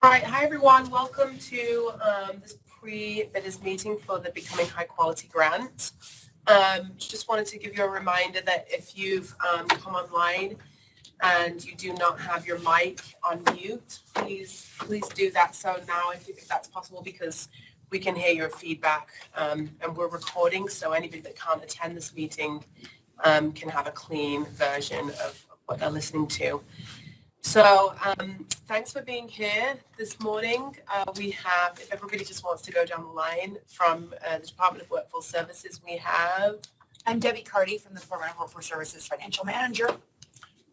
All right, hi everyone. Welcome to this pre-bidder's meeting for the Becoming High Quality grant. Just wanted to give you a reminder that if you've come online and you do not have your mic on mute, please do that so now if that's possible, because we can hear your feedback and we're recording, so anybody that can't attend this meeting can have a clean version of what they're listening to. So thanks for being here this morning. We have, if everybody just wants to go down the line, from the Department of Workforce Services, we have... I'm Debbie Carty from the Department of Workforce Services Financial Manager.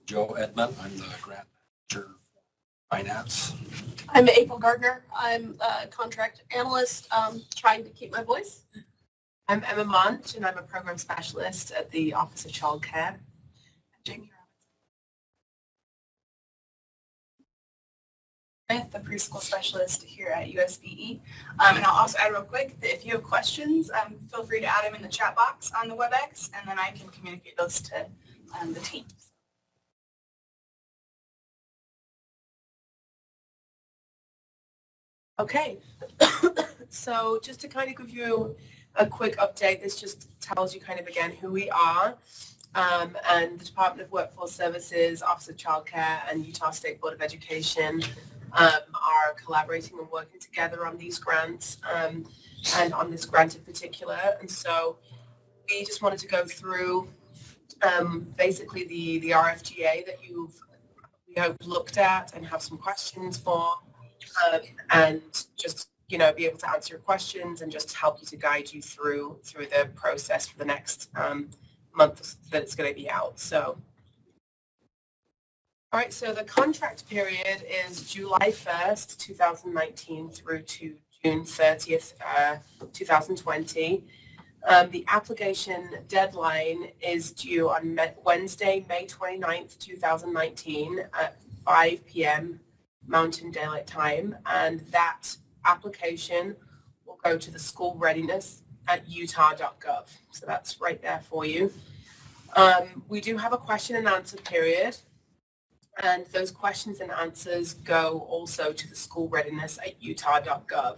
Joe Edmund, I'm the grant manager for finance. I'm April Gardner. I'm a contract analyst, trying to keep my voice. I'm Emma Munch, and I'm a program specialist at the Office of Child Care. Jamie the preschool specialist here at USBE. And I'll also add real quick that if you have questions, feel free to add them in the chat box on the WebEx, and then I can communicate those to the team. Okay, so just to kind of give you a quick update, this just tells you kind of again who we are. And the Department of Workforce Services, Office of Child Care, and Utah State Board of Education are collaborating and working together on these grants and on this grant in particular. And so we just wanted to go through basically the RFGA that we hope looked at and have some questions for, and just be able to answer your questions and just help you to guide you through the process for the next month that it's going to be out. So. All right, so the contract period is July 1st, 2019 through to June 30th, 2020. The application deadline is due on Wednesday, May 29th, 2019 at 5 p.m. Mountain Daylight Time, and that application will go to the school readiness at utah.gov. So that's right there for you. We do have a question and answer period, and those questions and answers go also to the school readiness at utah.gov.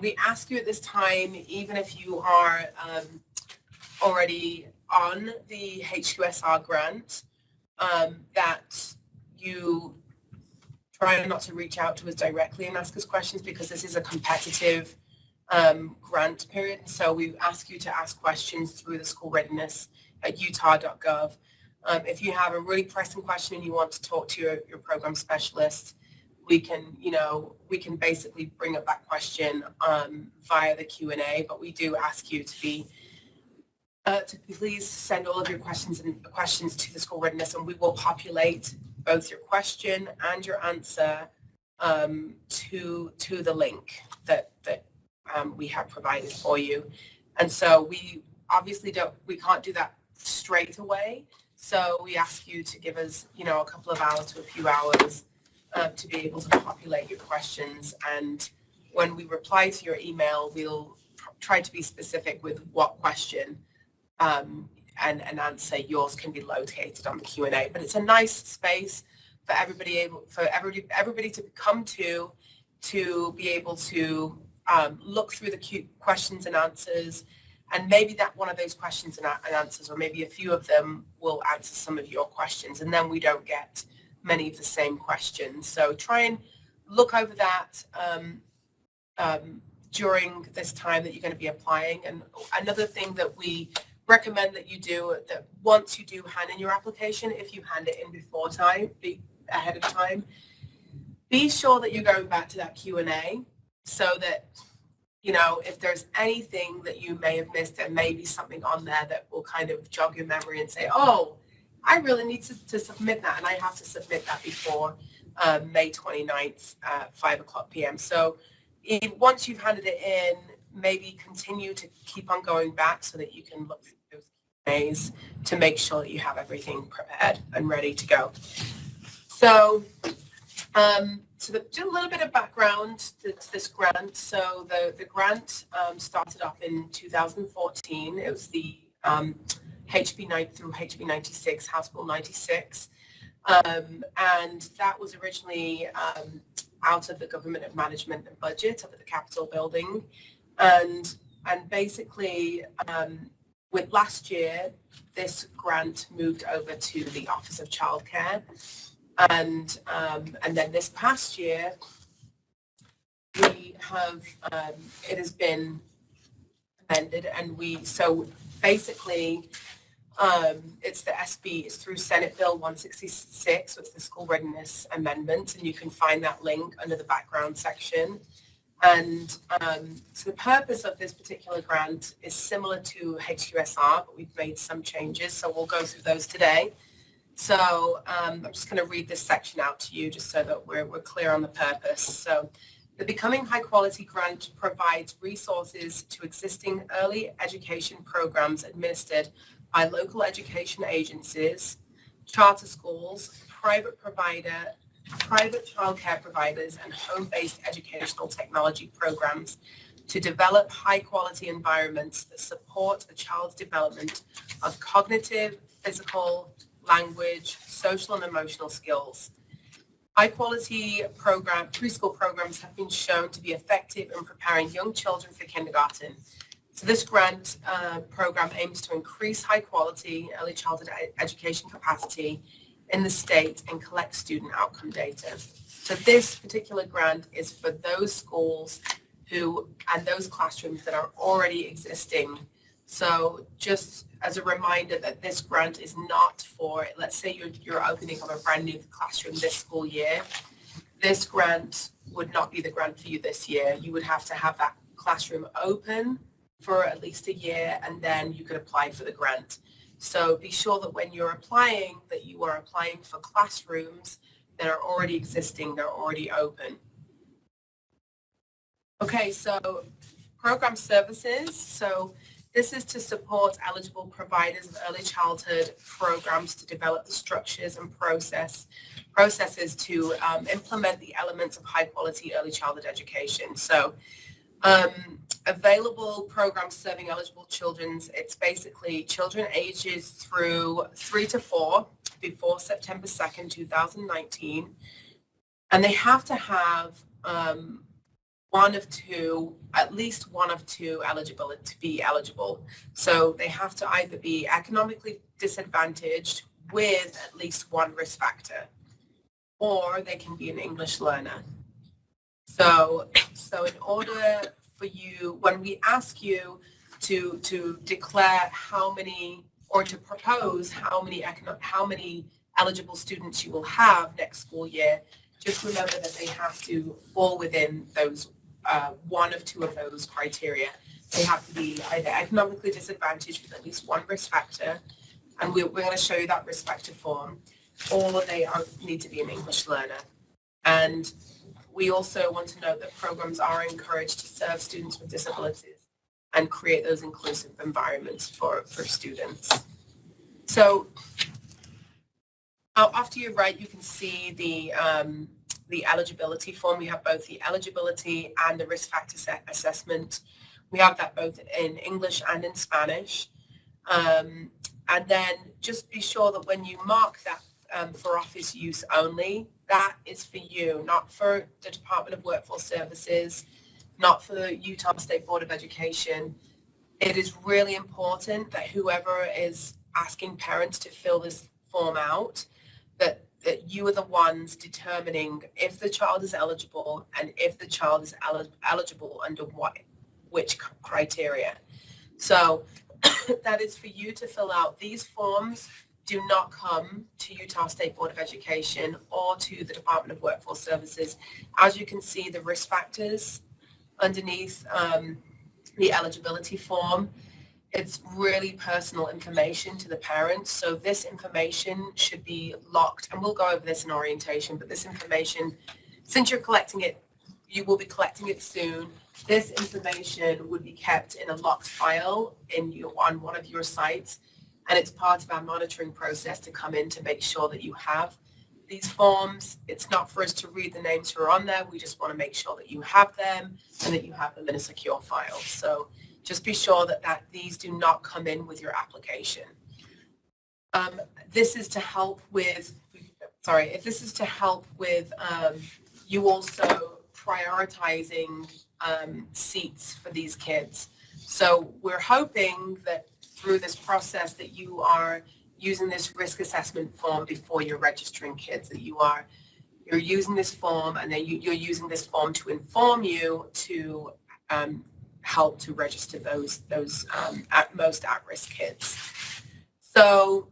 We ask you at this time, even if you are already on the HQSR grant, that you try not to reach out to us directly and ask us questions, because this is a competitive grant period. So we ask you to ask questions through the school readiness at utah.gov. If you have a really pressing question and you want to talk to your program specialist, we can basically bring up that question via the Q&A, but we do ask you to please send all of your questions to the school readiness, and we will populate both your question and your answer to the link that we have provided for you. And so we obviously can't do that straight away. So we ask you to give us, a couple of hours to a few hours to be able to populate your questions. And when we reply to your email, we'll try to be specific with what question and answer yours can be located on the Q&A. But it's a nice space for everybody to come to be able to look through the questions and answers. And maybe that one of those questions and answers, or maybe a few of them, will answer some of your questions, and then we don't get many of the same questions. So try and look over that during this time that you're going to be applying. And another thing that we recommend that you do, that once you do hand in your application, if you hand it in ahead of time, be sure that you're going back to that Q&A, so that if there's anything that you may have missed, there may be something on there that will kind of jog your memory and say, oh, I really need to submit that, and I have to submit that before May 29th at 5 p.m. So once you've handed it in, maybe continue to keep on going back so that you can look through those Q&As to make sure that you have everything prepared and ready to go. So just a little bit of background to this grant. So the grant started off in 2014. It was the HB 9 through HB 96, House Bill 96. And that was originally out of the Government of Management and Budget up at the Capitol building. And basically, with last year, this grant moved over to the Office of Childcare. And then this past year, we have, it has been amended, and so basically, it's the SB, it's through Senate Bill 166, so it's the School Readiness Amendment, and you can find that link under the background section. And so the purpose of this particular grant is similar to HQSR, but we've made some changes, so we'll go through those today. So I'm just going to read this section out to you just so that we're clear on the purpose. So the Becoming High Quality Grant provides resources to existing early education programs administered by local education agencies, charter schools, private childcare providers, and home-based educational technology programs to develop high-quality environments that support a child's development of cognitive, physical, language, social, and emotional skills. High-quality preschool programs have been shown to be effective in preparing young children for kindergarten. So this grant program aims to increase high-quality early childhood education capacity in the state and collect student outcome data. So this particular grant is for those schools and those classrooms that are already existing. So just as a reminder that this grant is not for, let's say you're opening up a brand new classroom this school year, this grant would not be the grant for you this year. You would have to have that classroom open for at least a year, and then you could apply for the grant. So be sure that when you're applying, that you are applying for classrooms that are already existing, they're already open. Okay, so program services. So this is to support eligible providers of early childhood programs to develop the structures and processes to implement the elements of high quality early childhood education. So available programs serving eligible children, it's basically children ages through 3 to 4 before September 2nd, 2019. And they have to have at least one of two eligibility to be eligible. So they have to either be economically disadvantaged with at least one risk factor, or they can be an English learner. So in order for you, when we ask you to declare how many, or to propose how many eligible students you will have next school year, just remember that they have to fall within those one of two of those criteria. They have to be either economically disadvantaged with at least one risk factor, and we're going to show you that risk factor form, or they need to be an English learner. And we also want to note that programs are encouraged to serve students with disabilities and create those inclusive environments for students. So after you write, you can see the eligibility form. We have both the eligibility and the risk factor assessment. We have that both in English and in Spanish. And then just be sure that when you mark that for office use only, that is for you, not for the Department of Workforce Services, not for the Utah State Board of Education. It is really important that whoever is asking parents to fill this form out, that you are the ones determining if the child is eligible and if the child is eligible under which criteria. So that is for you to fill out. These forms do not come to Utah State Board of Education or to the Department of Workforce Services. As you can see, the risk factors underneath the eligibility form, it's really personal information to the parents. So this information should be locked, and we'll go over this in orientation, but this information, since you're collecting it, you will be collecting it soon. This information would be kept in a locked file on one of your sites, and it's part of our monitoring process to come in to make sure that you have these forms. It's not for us to read the names who are on there. We just want to make sure that you have them and that you have them in a secure file. So just be sure that these do not come in with your application. This is to help with, if this is to help with you also prioritizing seats for these kids. So we're hoping that through this process that you are using this risk assessment form before you're registering kids, that you're using this form, and then you're using this form to inform you to help to register those most at-risk kids. So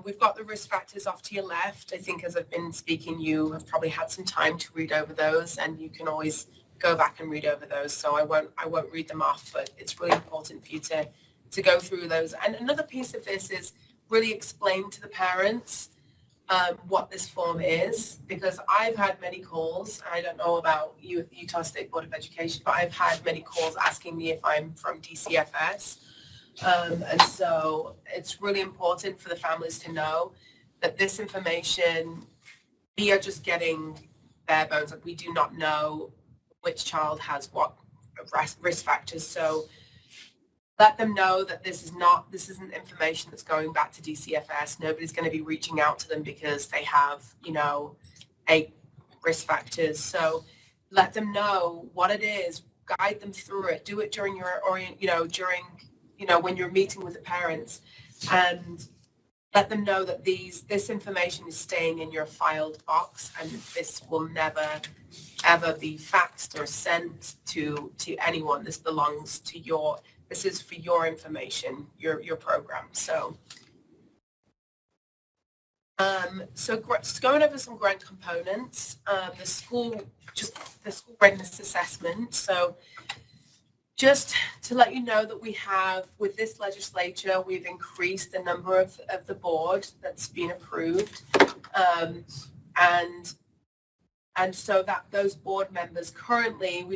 we've got the risk factors off to your left. I think as I've been speaking, you have probably had some time to read over those, and you can always go back and read over those. So I won't read them off, but it's really important for you to go through those. And another piece of this is really explain to the parents what this form is, because I've had many calls. I don't know about you, Utah State Board of Education, but I've had many calls asking me if I'm from DCFS. And so it's really important for the families to know that this information, we are just getting bare bones. Like, we do not know which child has what risk factors. So let them know that this isn't information that's going back to DCFS. Nobody's going to be reaching out to them because they have, 8 risk factors. So let them know what it is, guide them through it, do it during your when you're meeting with the parents, and let them know that this information is staying in your filed box, and this will never ever be faxed or sent to anyone. This belongs to this is for your information, your program. So going over some grant components, the school readiness assessment. So just to let you know that we have, with this legislature, we've increased the number of the board that's been approved. And so that those board members currently,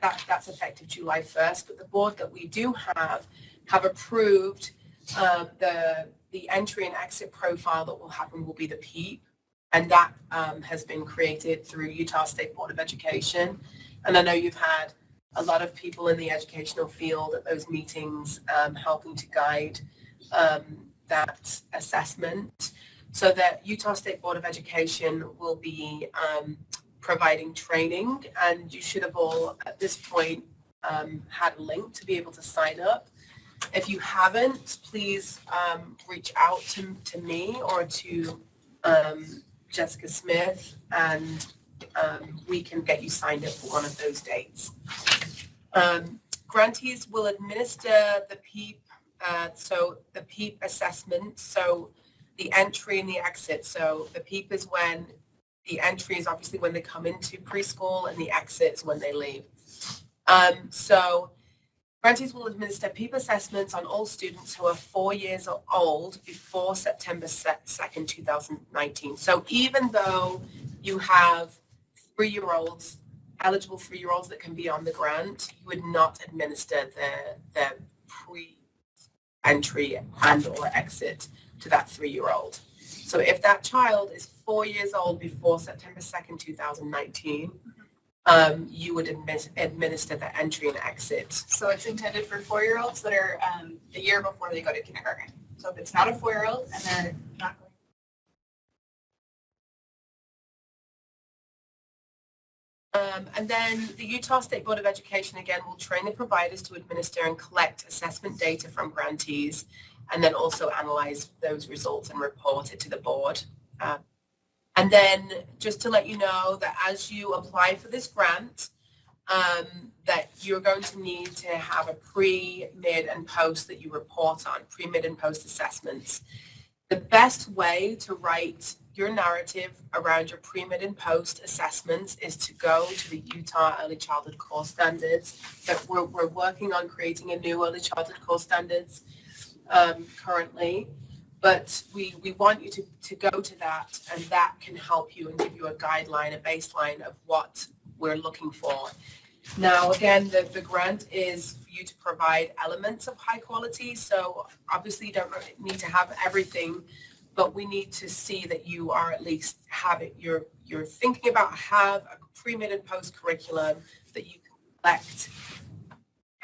that's effective July 1st, but the board that we do have approved the entry and exit profile that will happen will be the PEEP. And that has been created through Utah State Board of Education. And I know you've had a lot of people in the educational field at those meetings helping to guide that assessment. So that Utah State Board of Education will be providing training, and you should have all at this point had a link to be able to sign up. If you haven't, please reach out to me or to Jessica Smith, and we can get you signed up for one of those dates. Grantees will administer the PEEP, so the PEEP assessment, so the entry and the exit. So the PEEP is when the entry is obviously when they come into preschool, and the exit is when they leave. So grantees will administer PEEP assessments on all students who are 4 years old before September 2nd, 2019. So even though you have 3-year-olds, eligible 3-year-olds that can be on the grant, you would not administer the pre-entry and or exit to that 3-year-old. So if that child is 4 years old before September 2nd, 2019, you would administer the entry and exit. So it's intended for 4-year-olds that are a year before they go to kindergarten. So if it's not a 4-year-old and they're not going. And then the Utah State Board of Education, again, will train the providers to administer and collect assessment data from grantees, and then also analyze those results and report it to the board. And then just to let you know that as you apply for this grant, that you're going to need to have a pre, mid, and post that you report on, pre, mid, and post assessments. The best way to write your narrative around your pre, mid, and post assessments is to go to the Utah Early Childhood Core Standards. That we're working on creating a new Early Childhood Core Standards currently, but we want you to go to that, and that can help you and give you a guideline, a baseline of what we're looking for. Now, again, the grant is for you to provide elements of high quality, so obviously you don't need to have everything, but we need to see that you are at least you're thinking about have a pre, mid, and post curriculum that you can collect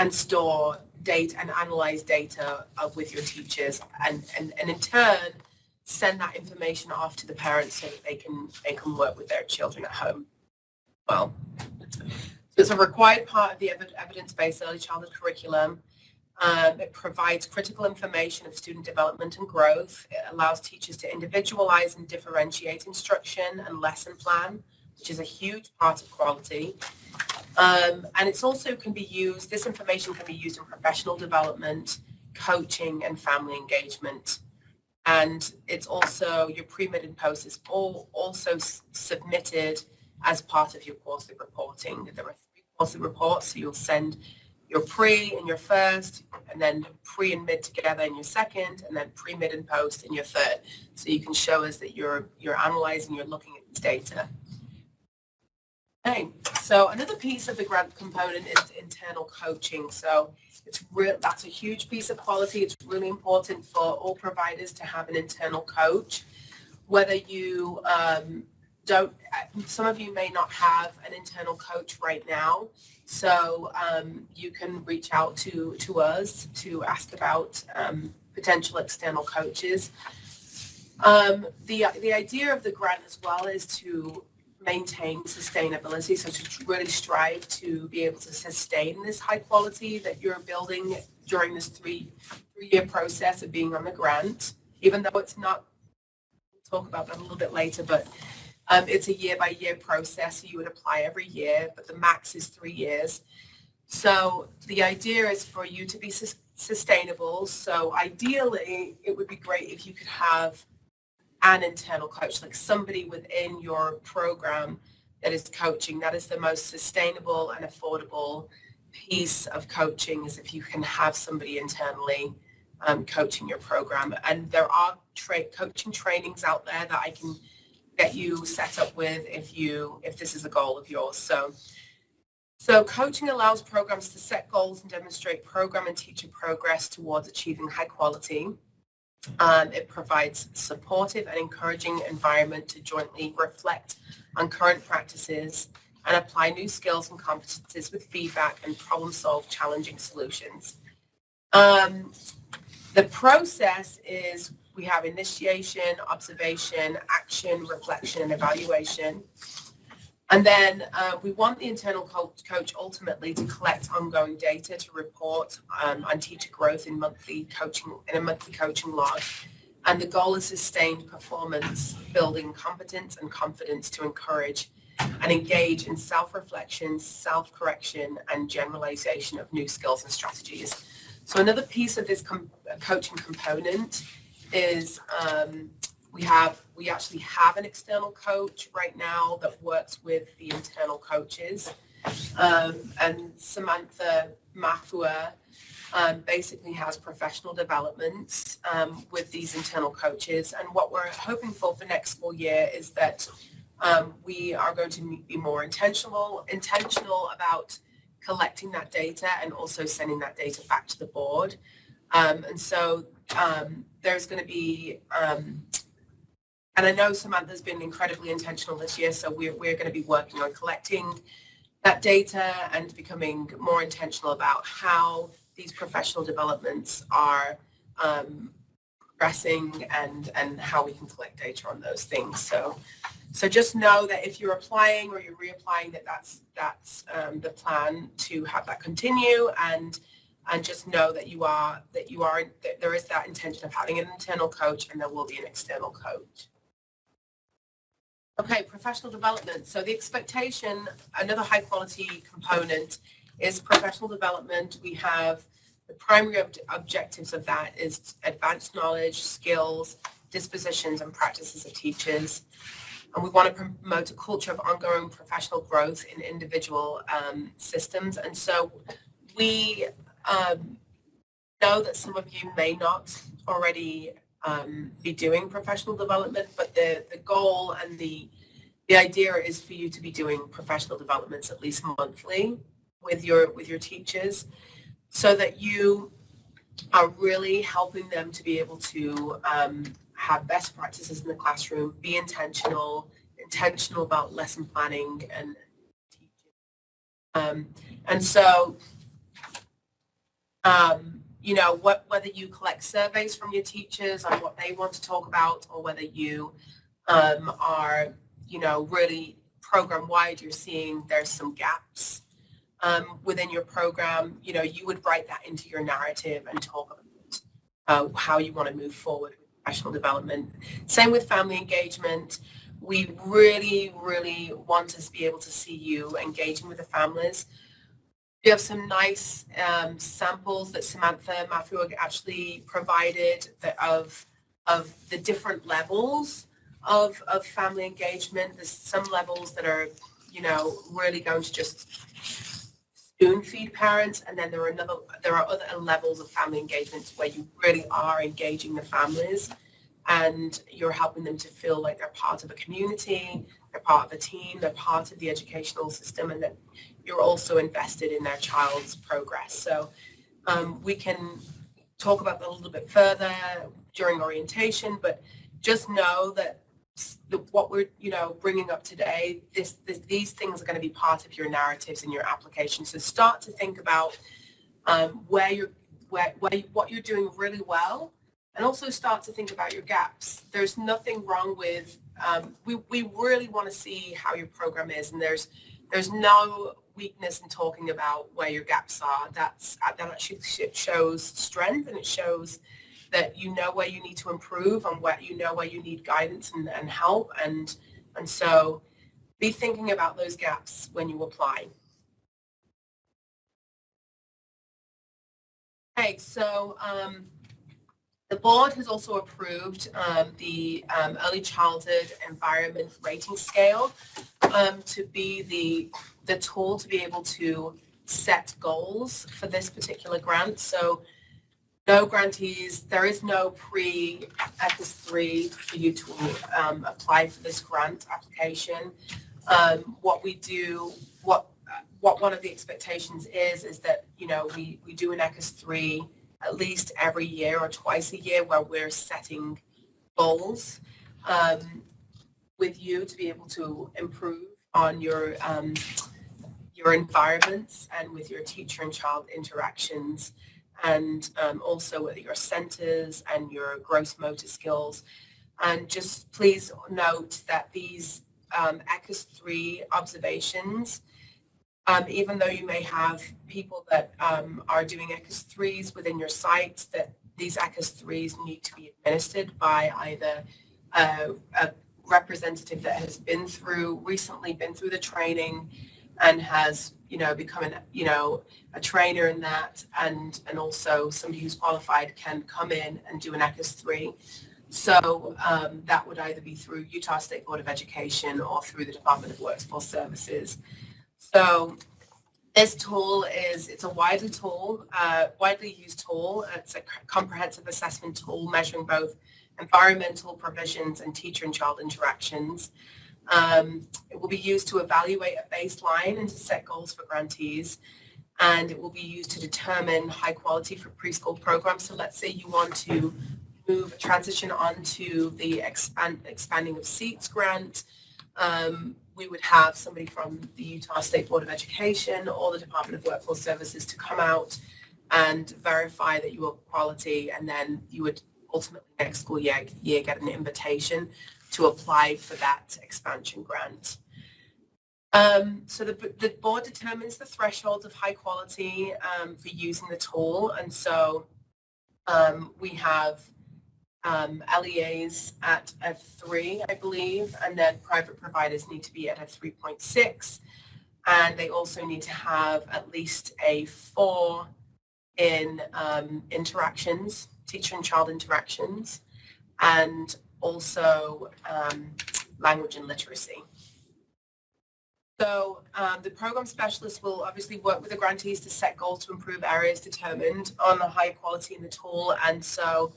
and store data and analyze data with your teachers, and in turn send that information off to the parents so that they can work with their children at home. well. So it's a required part of the evidence-based early childhood curriculum. It provides critical information of student development and growth. It allows teachers to individualize and differentiate instruction and lesson plan, which is a huge part of quality. And it's also can be used, this information can be used in professional development, coaching, and family engagement. And it's also, your pre, mid, and post is also submitted as part of your quarterly reporting. There are 3 quarterly reports, so you'll send your pre in your first, and then pre and mid together in your second, and then pre, mid, and post in your third. So you can show us that you're analyzing, you're looking at this data. Okay, so another piece of the grant component is internal coaching. So that's a huge piece of quality. It's really important for all providers to have an internal coach. Whether you some of you may not have an internal coach right now, so you can reach out to us to ask about potential external coaches. The idea of the grant as well is to maintain sustainability, so to really strive to be able to sustain this high quality that you're building during this three-year process of being on the grant, even though it's not, we'll talk about that a little bit later, but it's a year-by-year process. So you would apply every year, but the max is 3 years. So the idea is for you to be sustainable. So ideally, it would be great if you could have an internal coach, like somebody within your program that is coaching. That is the most sustainable and affordable piece of coaching, is if you can have somebody internally coaching your program. And there are coaching trainings out there that I can get you set up with if this is a goal of yours. So coaching allows programs to set goals and demonstrate program and teacher progress towards achieving high quality. It provides supportive and encouraging environment to jointly reflect on current practices and apply new skills and competencies with feedback and problem-solve challenging solutions. The process is we have initiation, observation, action, reflection, and evaluation. And then we want the internal coach ultimately to collect ongoing data to report on teacher growth in a monthly coaching log. And the goal is sustained performance, building competence and confidence to encourage and engage in self-reflection, self-correction, and generalization of new skills and strategies. So another piece of this coaching component is we actually have an external coach right now that works with the internal coaches. And Samantha Mafua basically has professional developments with these internal coaches. And what we're hoping for next school year is that we are going to be more intentional about collecting that data and also sending that data back to the board. And so there's going to be, and I know Samantha's been incredibly intentional this year, so we're going to be working on collecting that data and becoming more intentional about how these professional developments are progressing and how we can collect data on those things. So just know that if you're applying or you're reapplying, that's the plan to have that continue, and just know that there is that intention of having an internal coach, and there will be an external coach. Okay, professional development. So the expectation, another high quality component, is professional development. We have the primary objectives of that is advanced knowledge, skills, dispositions, and practices of teachers. And we want to promote a culture of ongoing professional growth in individual systems. And so we know that some of you may not already be doing professional development, but the goal and the idea is for you to be doing professional developments at least monthly with your teachers, so that you are really helping them to be able to have best practices in the classroom, be intentional about lesson planning and teaching. And so, whether you collect surveys from your teachers on what they want to talk about, or whether you are, really program-wide you're seeing there's some gaps within your program, you know, you would write that into your narrative and talk about how you want to move forward with professional development. Same with family engagement. We really, really want to be able to see you engaging with the families. We have some nice samples that Samantha Matthew actually provided of the different levels of family engagement. There's some levels that are, you know, really going to just spoon feed parents, and then there are other levels of family engagement where you really are engaging the families and you're helping them to feel like they're part of a community, they're part of a team, they're part of the educational system, and that you're also invested in their child's progress. So we can talk about that a little bit further during orientation, but just know that what we're, you know, bringing up today, these things are going to be part of your narratives and your application. So start to think about what you're doing really well, and also start to think about your gaps. There's nothing wrong with, we really want to see how your program is, and there's no weakness in talking about where your gaps are. That actually shows strength, and it shows that you know where you need to improve and where you need guidance and help. And so be thinking about those gaps when you apply. Okay, so the board has also approved the Early Childhood Environment Rating Scale to be the tool to be able to set goals for this particular grant. So no grantees, there is no pre-ECHS 3 for you to apply for this grant application. What we do, what one of the expectations is that, you know, we do an ECHS 3 at least every year or twice a year, where we're setting goals with you to be able to improve on your environments and with your teacher and child interactions, and also with your centers and your gross motor skills. And just please note that these ECHS 3 observations, even though you may have people that are doing ECHS 3s within your site, that these ECHS 3s need to be administered by either a representative that has recently been through the training and has, you know, become a trainer in that, and also somebody who's qualified can come in and do an ECHS 3. So that would either be through Utah State Board of Education or through the Department of Workforce Services. So this tool it's a widely used tool. It's a comprehensive assessment tool measuring both environmental provisions and teacher and child interactions. It will be used to evaluate a baseline and to set goals for grantees, and it will be used to determine high quality for preschool programs. So let's say you want to transition onto the expanding of seats grant. We would have somebody from the Utah State Board of Education or the Department of Workforce Services to come out and verify that you are quality, and then you would ultimately next school year get an invitation to apply for that expansion grant. So the board determines the threshold of high quality for using the tool, and so we have LEAs at a 3, I believe, and then private providers need to be at a 3.6, and they also need to have at least a 4 in interactions, teacher and child interactions, and also language and literacy. So the program specialist will obviously work with the grantees to set goals to improve areas determined on the high quality in the tool, and so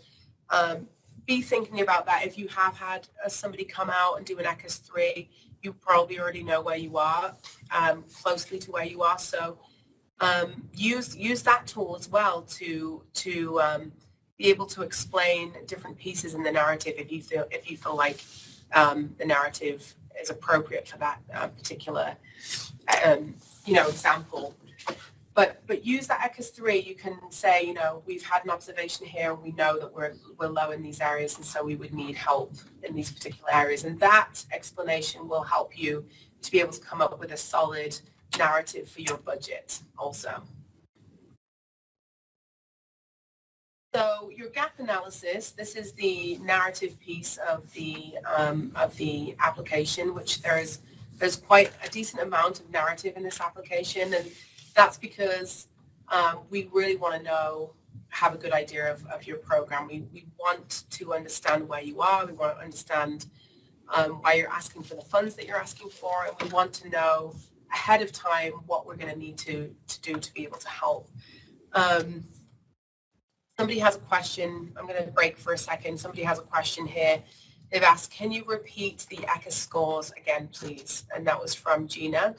be thinking about that. If you have had somebody come out and do an ECHS 3, you probably already know where you are, closely to where you are. So use that tool as well to be able to explain different pieces in the narrative if you feel like the narrative is appropriate for that particular example. But use that ECHS 3. You can say, you know, we've had an observation here, and we know that we're low in these areas, and so we would need help in these particular areas. And that explanation will help you to be able to come up with a solid narrative for your budget also. So your gap analysis, this is the narrative piece of the application, which there's quite a decent amount of narrative in this application, and that's because we really want to have a good idea of your program. We want to understand where you are. We want to understand why you're asking for the funds that you're asking for, and we want to know ahead of time what we're going to need to do to be able to help. Somebody has a question. I'm going to break for a second. Somebody has a question here. They've asked, can you repeat the ECHA scores again, please? And that was from Gina.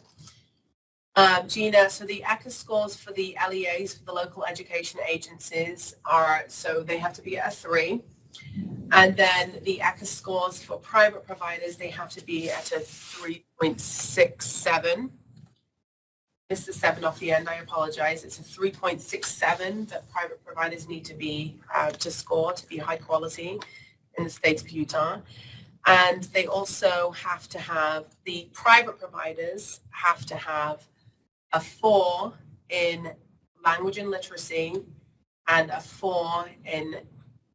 Gina, so the ECHA scores for the LEAs, for the local education agencies, are, so they have to be at a 3. And then the ECHA scores for private providers, they have to be at a 3.67. Missed the 7 off the end, I apologize. It's a 3.67 that private providers need to be to score to be high quality in the state of Utah. And they also have to have, the private providers have to have a 4 in language and literacy and a 4 in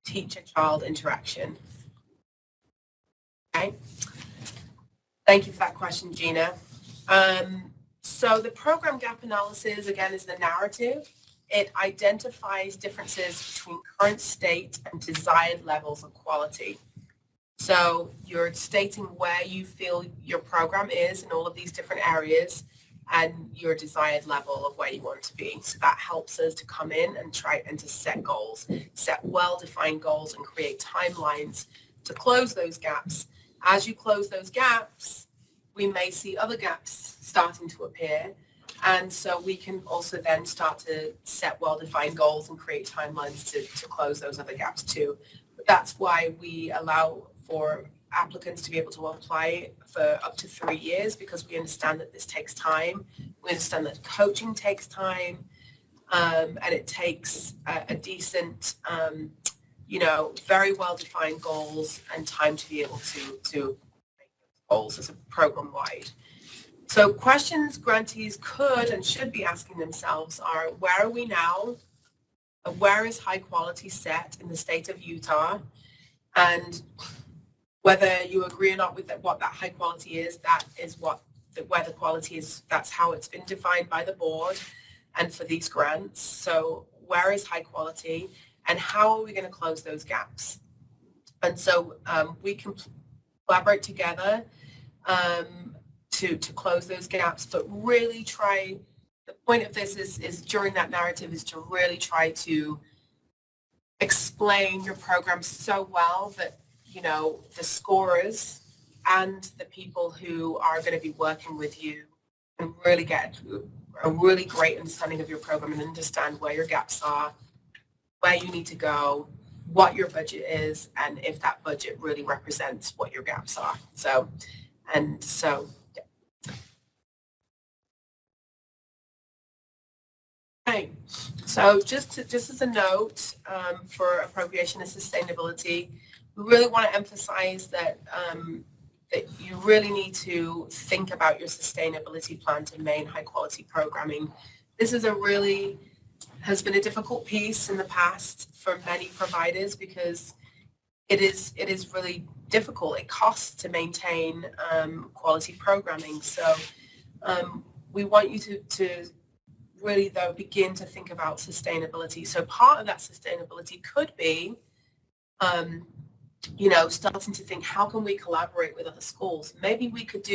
teacher-child interaction. Okay. Thank you for that question, Gina. So the program gap analysis, again, is the narrative. It identifies differences between current state and desired levels of quality. So you're stating where you feel your program is in all of these different areas and your desired level of where you want to be. So that helps us to come in and try and to set goals, set well-defined goals and create timelines to close those gaps. As you close those gaps, we may see other gaps starting to appear. And so we can also then start to set well-defined goals and create timelines to close those other gaps too. But that's why we allow for applicants to be able to apply for up to 3 years, because we understand that this takes time. We understand that coaching takes time, and it takes a decent, very well-defined goals and time to be able to make those goals as a program-wide. So questions grantees could and should be asking themselves are, where are we now? Where is high quality set in the state of Utah? And whether you agree or not with what that high quality is, that is where the quality is. That's how it's been defined by the board and for these grants. So where is high quality and how are we going to close those gaps? And so we can collaborate together to close those gaps, but really try, the point of this is during that narrative is to really try to explain your program so well that, the scorers and the people who are going to be working with you can really get a really great understanding of your program and understand where your gaps are, where you need to go, what your budget is, and if that budget really represents what your gaps are. So. Okay, so just as a note for appropriation and sustainability, we really want to emphasize that that you really need to think about your sustainability plan to maintain high quality programming. This is has been a difficult piece in the past for many providers because it is really difficult. It costs to maintain quality programming. So we want you to really, though, begin to think about sustainability. So part of that sustainability could be, starting to think, how can we collaborate with other schools? Maybe we could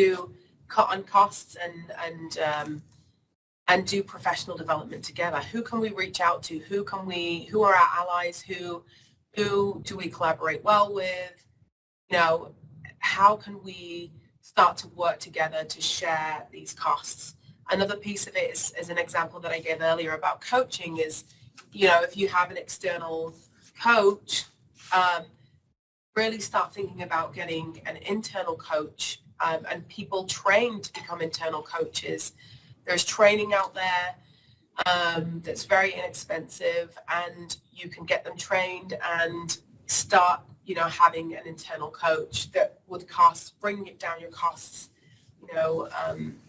cut on costs and do professional development together. Who can we reach out to? Who are our allies? Who do we collaborate well with? How can we start to work together to share these costs? Another piece of it is an example that I gave earlier about coaching is, if you have an external coach, really start thinking about getting an internal coach and people trained to become internal coaches. There's training out there that's very inexpensive, and you can get them trained and start, having an internal coach that would bring down your costs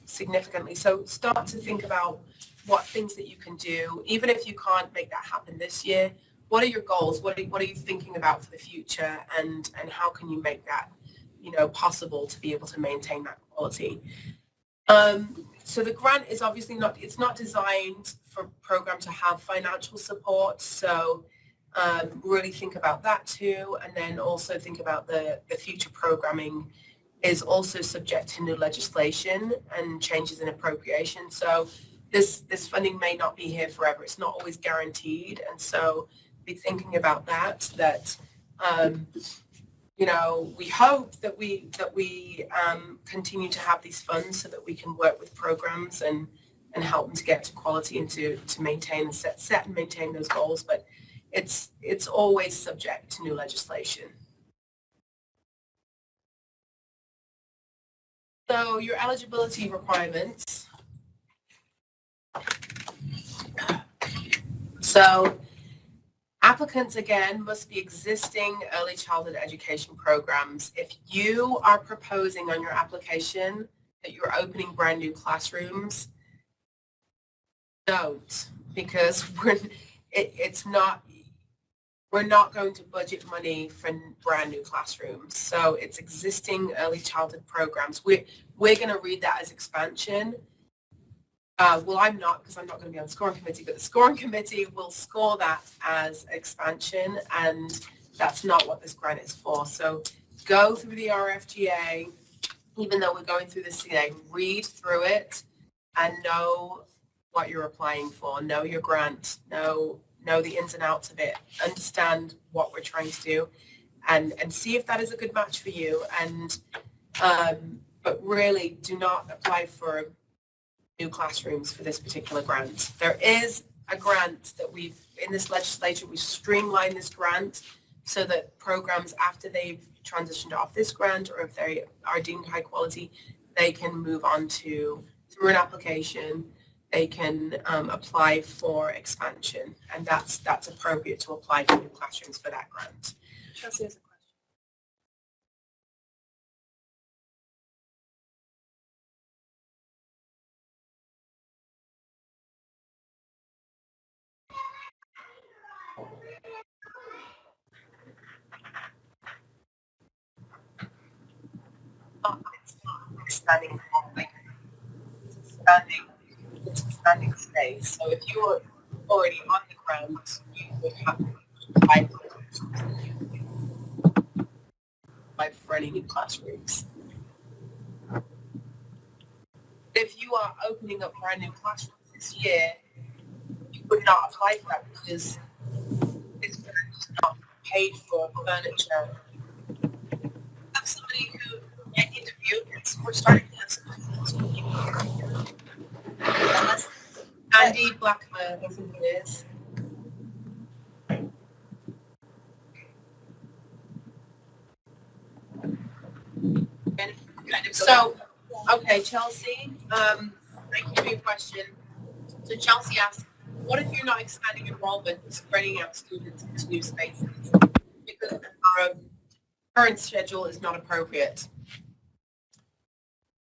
significantly. So start to think about what things that you can do, even if you can't make that happen this year. What are your goals? What are you thinking about for the future, and how can you make that, possible to be able to maintain that quality? So the grant is obviously it's not designed for a program to have financial support. So really think about that too. And then also think about the future programming is also subject to new legislation and changes in appropriation. So this funding may not be here forever. It's not always guaranteed. And so be thinking about that, we hope that we continue to have these funds so that we can work with programs and help them to get to quality and to maintain and set and maintain those goals. But it's always subject to new legislation. So your eligibility requirements. So applicants, again, must be existing early childhood education programs. If you are proposing on your application that you're opening brand new classrooms, don't, because we're not going to budget money for brand new classrooms. So it's existing early childhood programs. We're going to read that as expansion. Well, I'm not, because I'm not going to be on the scoring committee, but the scoring committee will score that as expansion, and that's not what this grant is for. So go through the RFGA, even though we're going through this today, read through it and know what you're applying for, know your grant, know the ins and outs of it, understand what we're trying to do, and see if that is a good match for you. And but really do not apply for new classrooms for this particular grant. There is a grant that in this legislature, we've streamlined this grant so that programs, after they've transitioned off this grant, or if they are deemed high quality, they can move on through an application, they can apply for expansion, and that's appropriate to apply for new classrooms for that grant. Chelsea has a question. It's not expanding like it's expanding space. So if you're already on the ground, you would have to apply for any new classrooms. If you are opening up brand new classrooms this year, you would not apply for that because this grant is not paid for furniture. Have somebody who might interview, we're starting to have some people. Unless Andy Blackmer, I think it is. So, okay, Chelsea, thank you for your question. So Chelsea asked, what if you're not expanding enrollment, spreading out students into new spaces because our current schedule is not appropriate?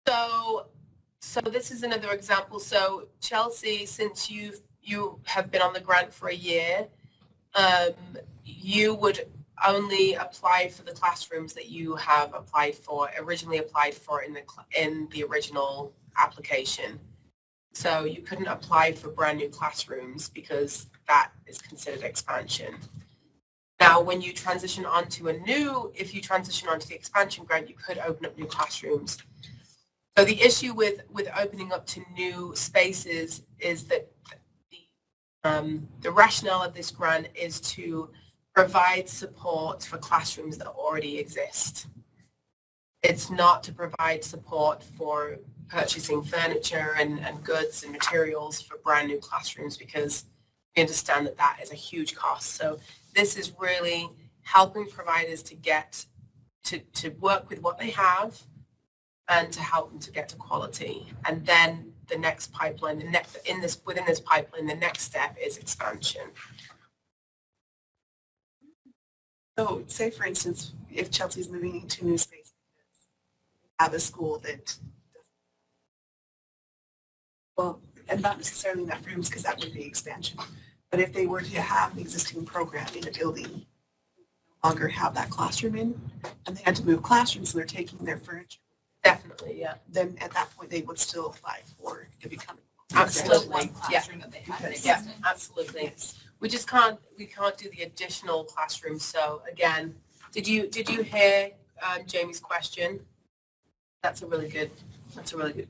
So this is another example. So Chelsea, since you have been on the grant for a year, you would only apply for the classrooms that you have originally applied for in the original application. So you couldn't apply for brand new classrooms because that is considered expansion. Now, when you transition onto if you transition onto the expansion grant, you could open up new classrooms. So the issue with opening up to new spaces is that the rationale of this grant is to provide support for classrooms that already exist. It's not to provide support for purchasing furniture and goods and materials for brand new classrooms, because we understand that is a huge cost. So this is really helping providers to get to work with what they have and to help them to get to quality. And then the next pipeline, within this pipeline, the next step is expansion. So say, for instance, if Chelsea's moving into new space, have a school that doesn't Well, and not necessarily enough rooms because that would be expansion. But if they were to have an existing program in a building, no longer have that classroom in, and they had to move classrooms, so they're taking their furniture, Definitely, yeah. then at that point, they would still apply for it becoming. Absolutely. One classroom that they had in Because- Yeah, existence. absolutely. Yes. We can't do the additional classroom. So again, did you hear Jamie's question? That's a really good question.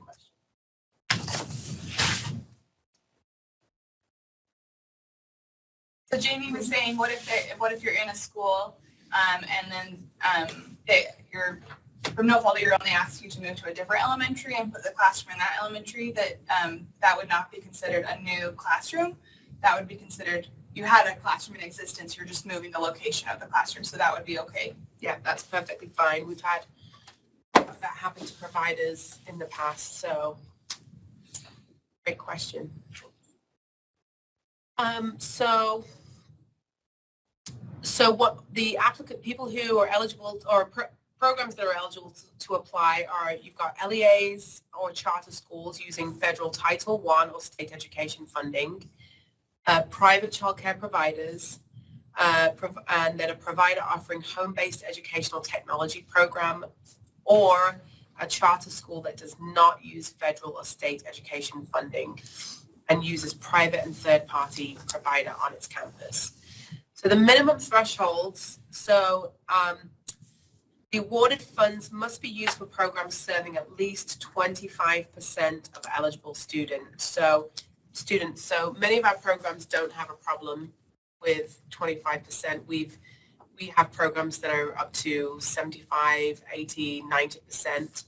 So Jamie was saying, what if you're in a school, and then you're from no fault of your own, they ask you to move to a different elementary and put the classroom in that elementary, that would not be considered a new classroom. That would be considered, you had a classroom in existence, you're just moving the location of the classroom, so that would be okay. Yeah, that's perfectly fine. We've had that happen to providers in the past. So great question. So what the people who are eligible or programs that are eligible to apply are, you've got LEAs or charter schools using federal Title I or state education funding, private childcare providers, and then a provider offering home-based educational technology program, or a charter school that does not use federal or state education funding and uses private and third-party provider on its campus. So the minimum thresholds, the awarded funds must be used for programs serving at least 25% of eligible students. So many of our programs don't have a problem with 25%. We have programs that are up to 75, 80, 90%.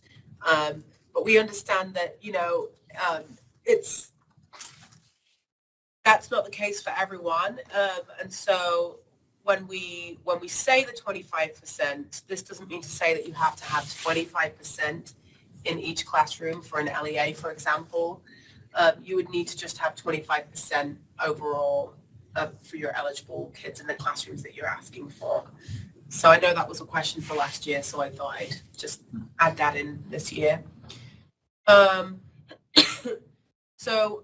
But we understand that, that's not the case for everyone. And so when we say the 25%, this doesn't mean to say that you have to have 25% in each classroom for an LEA, for example. You would need to just have 25% overall for your eligible kids in the classrooms that you're asking for. So I know that was a question for last year, so I thought I'd just add that in this year. So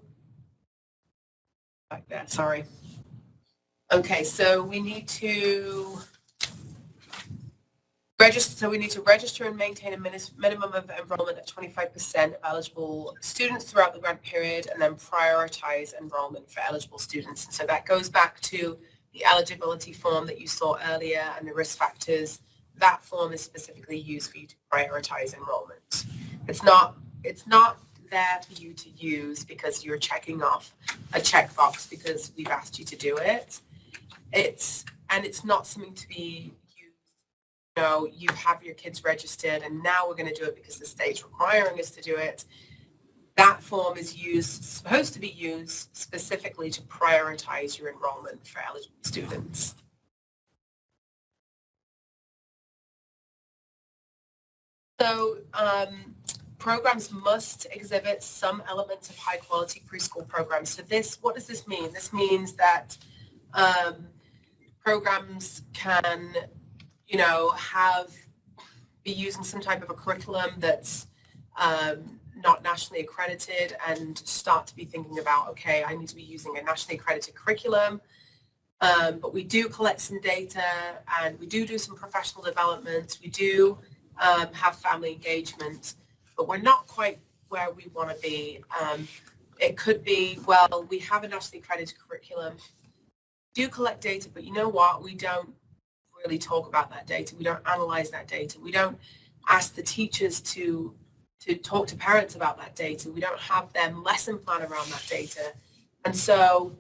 back there, sorry. Okay, so we need to register. So we need to register and maintain a minimum of enrollment of 25% of eligible students throughout the grant period, and then prioritize enrollment for eligible students. And so that goes back to the eligibility form that you saw earlier and the risk factors. That form is specifically used for you to prioritize enrollment. It's not there for you to use because you're checking off a checkbox because we've asked you to do it. It's not something to be used, you have your kids registered and now we're going to do it because the state's requiring us to do it. That form is supposed to be used specifically to prioritize your enrollment for eligible students. So programs must exhibit some elements of high quality preschool programs. So what does this mean? This means that programs can, be using some type of a curriculum that's not nationally accredited, and start to be thinking about, okay, I need to be using a nationally accredited curriculum. But we do collect some data and we do some professional development. We do have family engagement, but we're not quite where we want to be. It could be, well, we have a nationally accredited curriculum, do collect data, but you know what? We don't really talk about that data. We don't analyze that data. We don't ask the teachers to talk to parents about that data. We don't have them lesson plan around that data. And so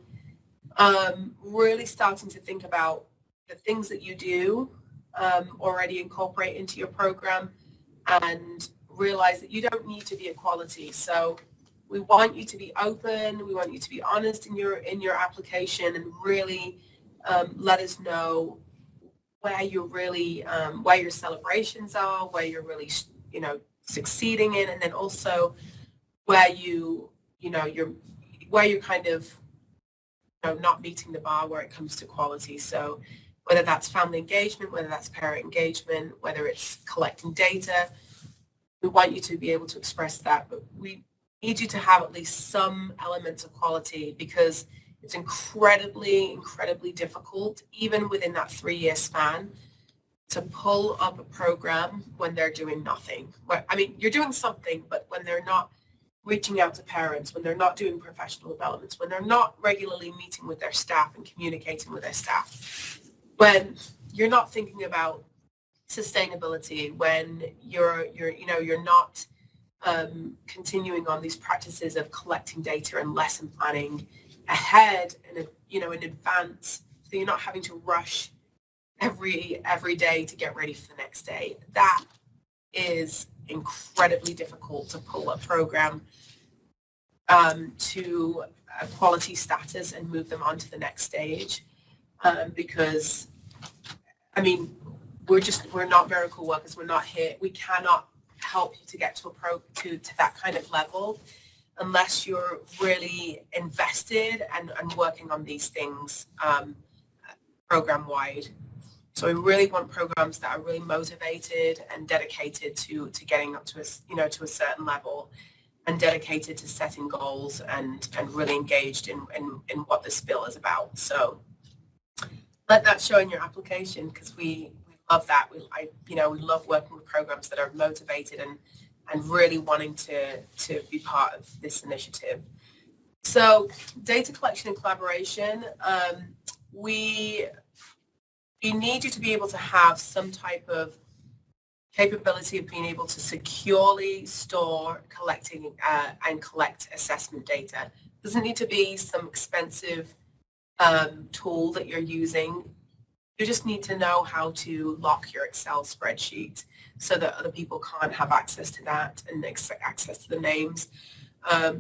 really starting to think about the things that you do already incorporate into your program, and realize that you don't need to be a quality. So we want you to be open. We want you to be honest in your application, and really let us know where you're really, where your celebrations are, where you're really, succeeding in, and then also where you're kind of, not meeting the bar where it comes to quality. So whether that's family engagement, whether that's parent engagement, whether it's collecting data, we want you to be able to express that, but we need you to have at least some elements of quality, because it's incredibly, incredibly difficult, even within that 3-year span, to pull up a program when they're doing nothing. I mean, you're doing something, but when they're not reaching out to parents, when they're not doing professional developments, when they're not regularly meeting with their staff and communicating with their staff, when you're not thinking about sustainability, when you're not continuing on these practices of collecting data and lesson planning ahead and in advance, so you're not having to rush every day to get ready for the next day. That is incredibly difficult to pull a program to a quality status and move them on to the next stage, because I mean, we're not miracle workers. We're not here. We cannot help you to get to to that kind of level unless you're really invested and working on these things program wide. So we really want programs that are really motivated and dedicated to getting up to a certain level, and dedicated to setting goals and really engaged in what this bill is about. So let that show in your application, because we love that. We love working with programs that are motivated and really wanting to be part of this initiative. So data collection and collaboration, we need you to be able to have some type of capability of being able to securely store, and collect assessment data. It doesn't need to be some expensive tool that you're using. You just need to know how to lock your Excel spreadsheet so that other people can't have access to that and access to the names.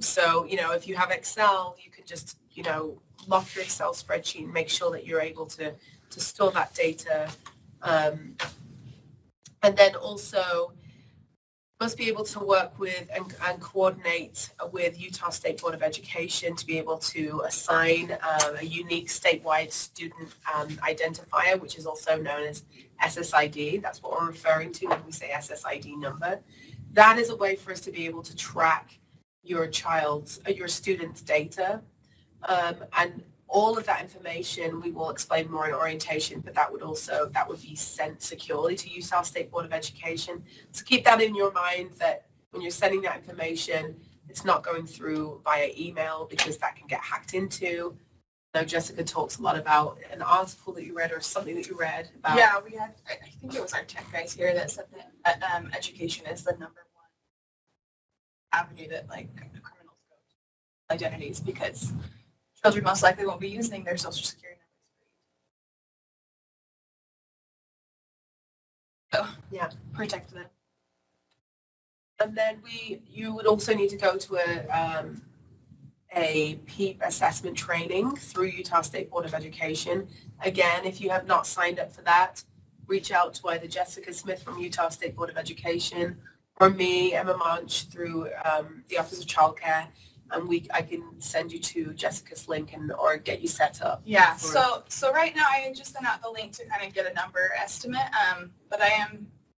So, if you have Excel, you can just, lock your Excel spreadsheet and make sure that you're able to store that data. And then also must be able to work with and coordinate with Utah State Board of Education to be able to assign a unique statewide student identifier, which is also known as SSID. That's what we're referring to when we say SSID number. That is a way for us to be able to track your student's data. And all of that information we will explain more in orientation, but that would be sent securely to Utah State Board of Education. So keep that in your mind, that when you're sending that information, it's not going through via email, because that can get hacked into. Jessica talks a lot about an article that you read or something that you read about. Yeah, we had, I think it was our tech guys here that said that education is the #1 avenue that criminals go to identities, because children most likely won't be using their social security numbers. So Yeah. Protect them. And then you would also need to go to a PEEP assessment training through Utah State Board of Education. Again, if you have not signed up for that, reach out to either Jessica Smith from Utah State Board of Education or me, Emma Munch, through the Office of Childcare, and I can send you to Jessica's link or get you set up. Yeah. So right now I just sent out the link to kind of get a number estimate. But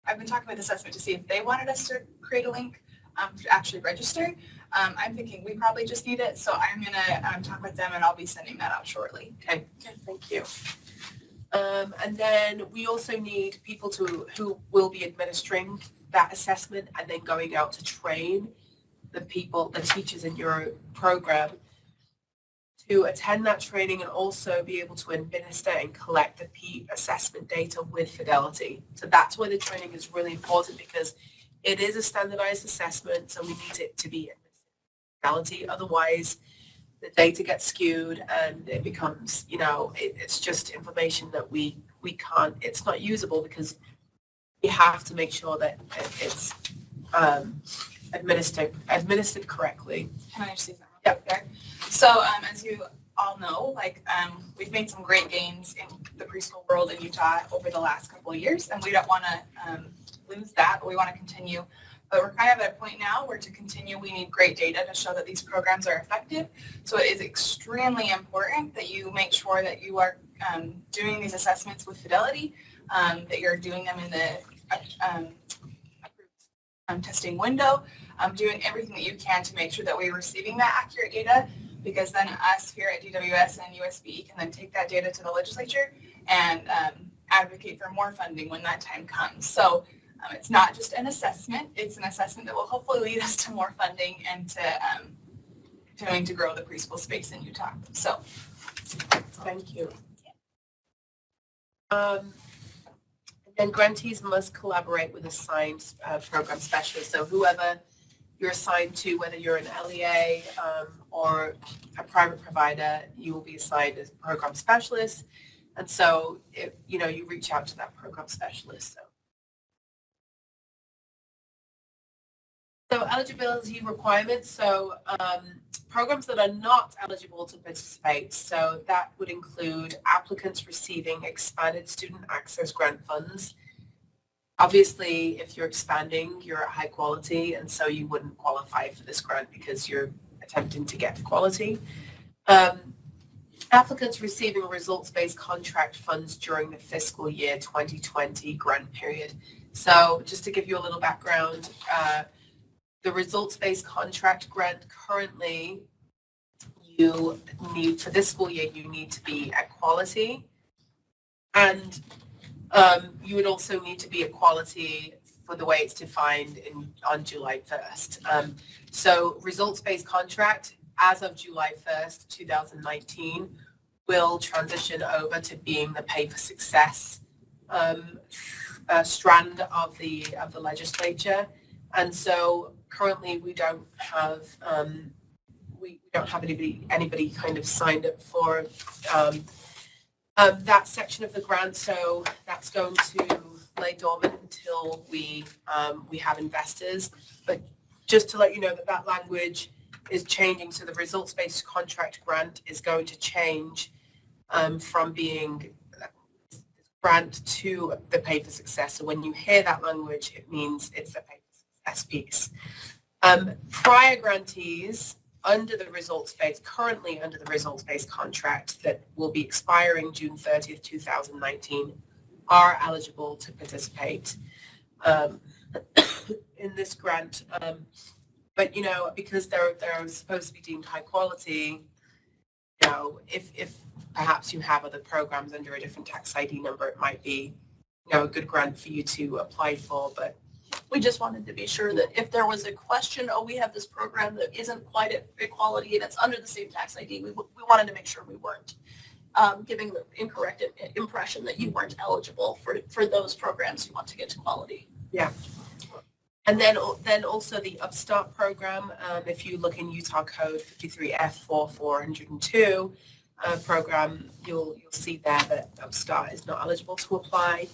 I've been talking with assessment to see if they wanted us to create a link to actually register. I'm thinking we probably just need it, so I'm gonna talk with them, and I'll be sending that out shortly. Okay. Thank you. And then we also need people who will be administering that assessment and then going out to train the teachers in your program to attend that training and also be able to administer and collect the PEEP assessment data with fidelity. So that's why the training is really important, because it is a standardized assessment, so we need it to be fidelity. Otherwise, the data gets skewed and it becomes, it's just information that we can't, it's not usable, because we have to make sure that it's administered correctly. Can I just say something real quick there? So as you all know, we've made some great gains in the preschool world in Utah over the last couple of years, and we don't want to lose that. We want to continue. But we're kind of at a point now where to continue, we need great data to show that these programs are effective. So it is extremely important that you make sure that you are doing these assessments with fidelity, that you're doing them in the approved testing window, doing everything that you can to make sure that we're receiving that accurate data, because then us here at DWS and USB can then take that data to the legislature and advocate for more funding when that time comes. So it's not just an assessment, it's an assessment that will hopefully lead us to more funding and to continuing to grow the preschool space in Utah. So Thank you. And grantees must collaborate with assigned program specialists. So whoever you're assigned to, whether you're an LEA or a private provider, you will be assigned as a program specialist. And so, you reach out to that program specialist. So eligibility requirements. So programs that are not eligible to participate. So that would include applicants receiving expanded student access grant funds. Obviously, if you're expanding, you're at high quality, and so you wouldn't qualify for this grant because you're attempting to get to quality. Applicants receiving results-based contract funds during the fiscal year 2020 grant period. So just to give you a little background, the results-based contract grant currently, you need, for this school year, you need to be at quality, and you would also need to be at quality for the way it's defined on July 1st. So results-based contract, as of July 1st, 2019, will transition over to being the pay for success strand of the legislature. And so currently we don't have anybody kind of signed up for that section of the grant. So that's going to lay dormant until we have investors. But just to let you know that language is changing. So the results-based contract grant is going to change from being grant to the pay for success. So when you hear that language, it means it's the pay for success piece. Prior grantees currently under the results-based contract that will be expiring June 30th, 2019, are eligible to participate in this grant. But, because they're supposed to be deemed high quality, if perhaps you have other programs under a different tax ID number, it might be, a good grant for you to apply for. But We just wanted to be sure that if there was a question, we have this program that isn't quite at equality and it's under the same tax ID, we wanted to make sure we weren't giving the incorrect impression that you weren't eligible for those programs you want to get to quality. Yeah. And then also the Upstart program, if you look in Utah Code 53F4402 program, you'll see there that Upstart is not eligible to apply.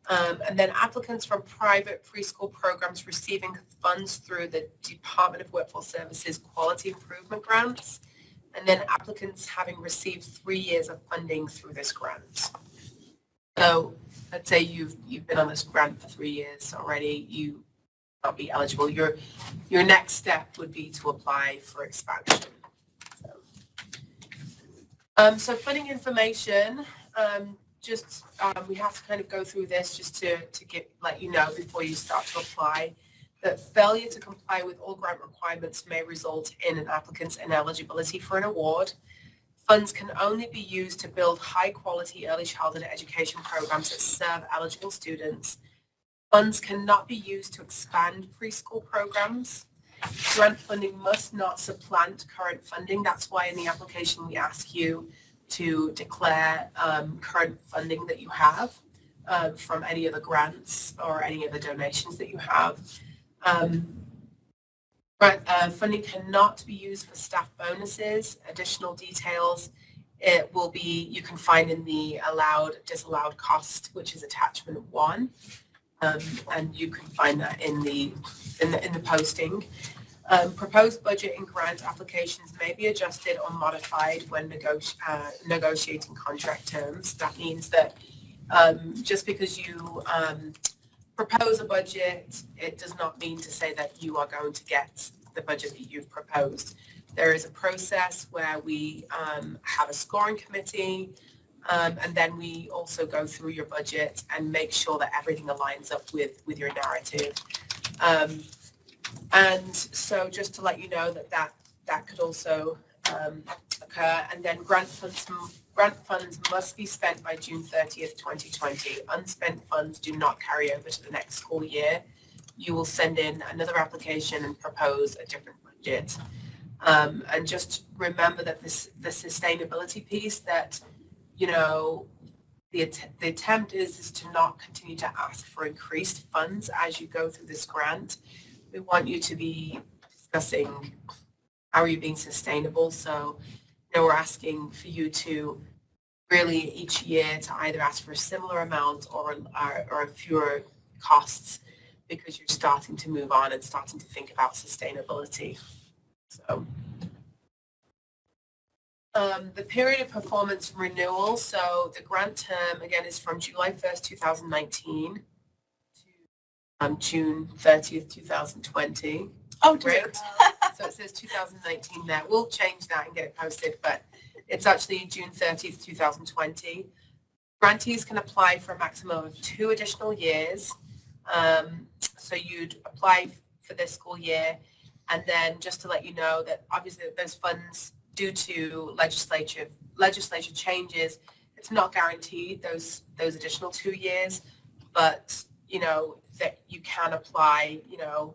And then applicants from private preschool programs receiving funds through the Department of Workforce Services Quality Improvement Grants, and then applicants having received 3 years of funding through this grant. So let's say you've been on this grant for 3 years already, you will not be eligible. Your next step would be to apply for expansion. So funding information. We have to kind of go through this just to let you know before you start to apply that failure to comply with all grant requirements may result in an applicant's ineligibility for an award. Funds can only be used to build high-quality early childhood education programs that serve eligible students. Funds cannot be used to expand preschool programs. Grant funding must not supplant current funding. That's why in the application we ask you to declare current funding that you have from any other grants or any other donations that you have. Funding cannot be used for staff bonuses. Additional details you can find in the disallowed cost, which is attachment 1, and you can find that in the posting. Proposed budget and grant applications may be adjusted or modified when negotiating contract terms. That means that just because you propose a budget, it does not mean to say that you are going to get the budget that you've proposed. There is a process where we have a scoring committee, and then we also go through your budget and make sure that everything aligns up with your narrative. And so just to let you know that could also occur. And then grant funds must be spent by June 30th, 2020. Unspent funds do not carry over to the next school year. You will send in another application and propose a different budget. And just remember that the sustainability piece, that, you know, the attempt is to not continue to ask for increased funds as you go through this grant. We want you to be discussing how are you being sustainable. So, you know, we're asking for you to really each year to either ask for a similar amount or fewer costs, because you're starting to move on and starting to think about sustainability. So the period of performance renewal. So the grant term, again, is from July 1st, 2019 to June 30th, 2020. Oh, dear. Right? So it says 2019 there. We'll change that and get it posted, but it's actually June 30th, 2020. Grantees can apply for a maximum of 2 additional years. So you'd apply for this school year, and then just to let you know that obviously those funds, due to legislature changes, it's not guaranteed those additional 2 years, but you know that you can apply, you know,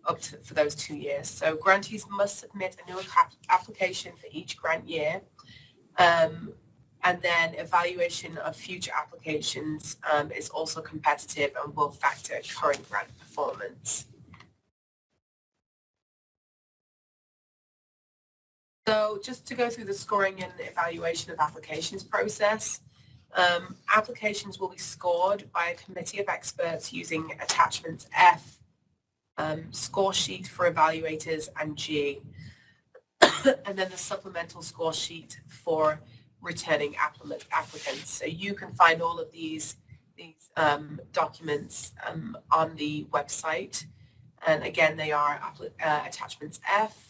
up to for those 2 years. So grantees must submit a new application for each grant year, and then evaluation of future applications is also competitive and will factor current grant performance. So just to go through the scoring and evaluation of applications process, applications will be scored by a committee of experts using attachments F, score sheet for evaluators, and G, and then the supplemental score sheet for returning applicants. So you can find all of these documents on the website, and again they are attachments F,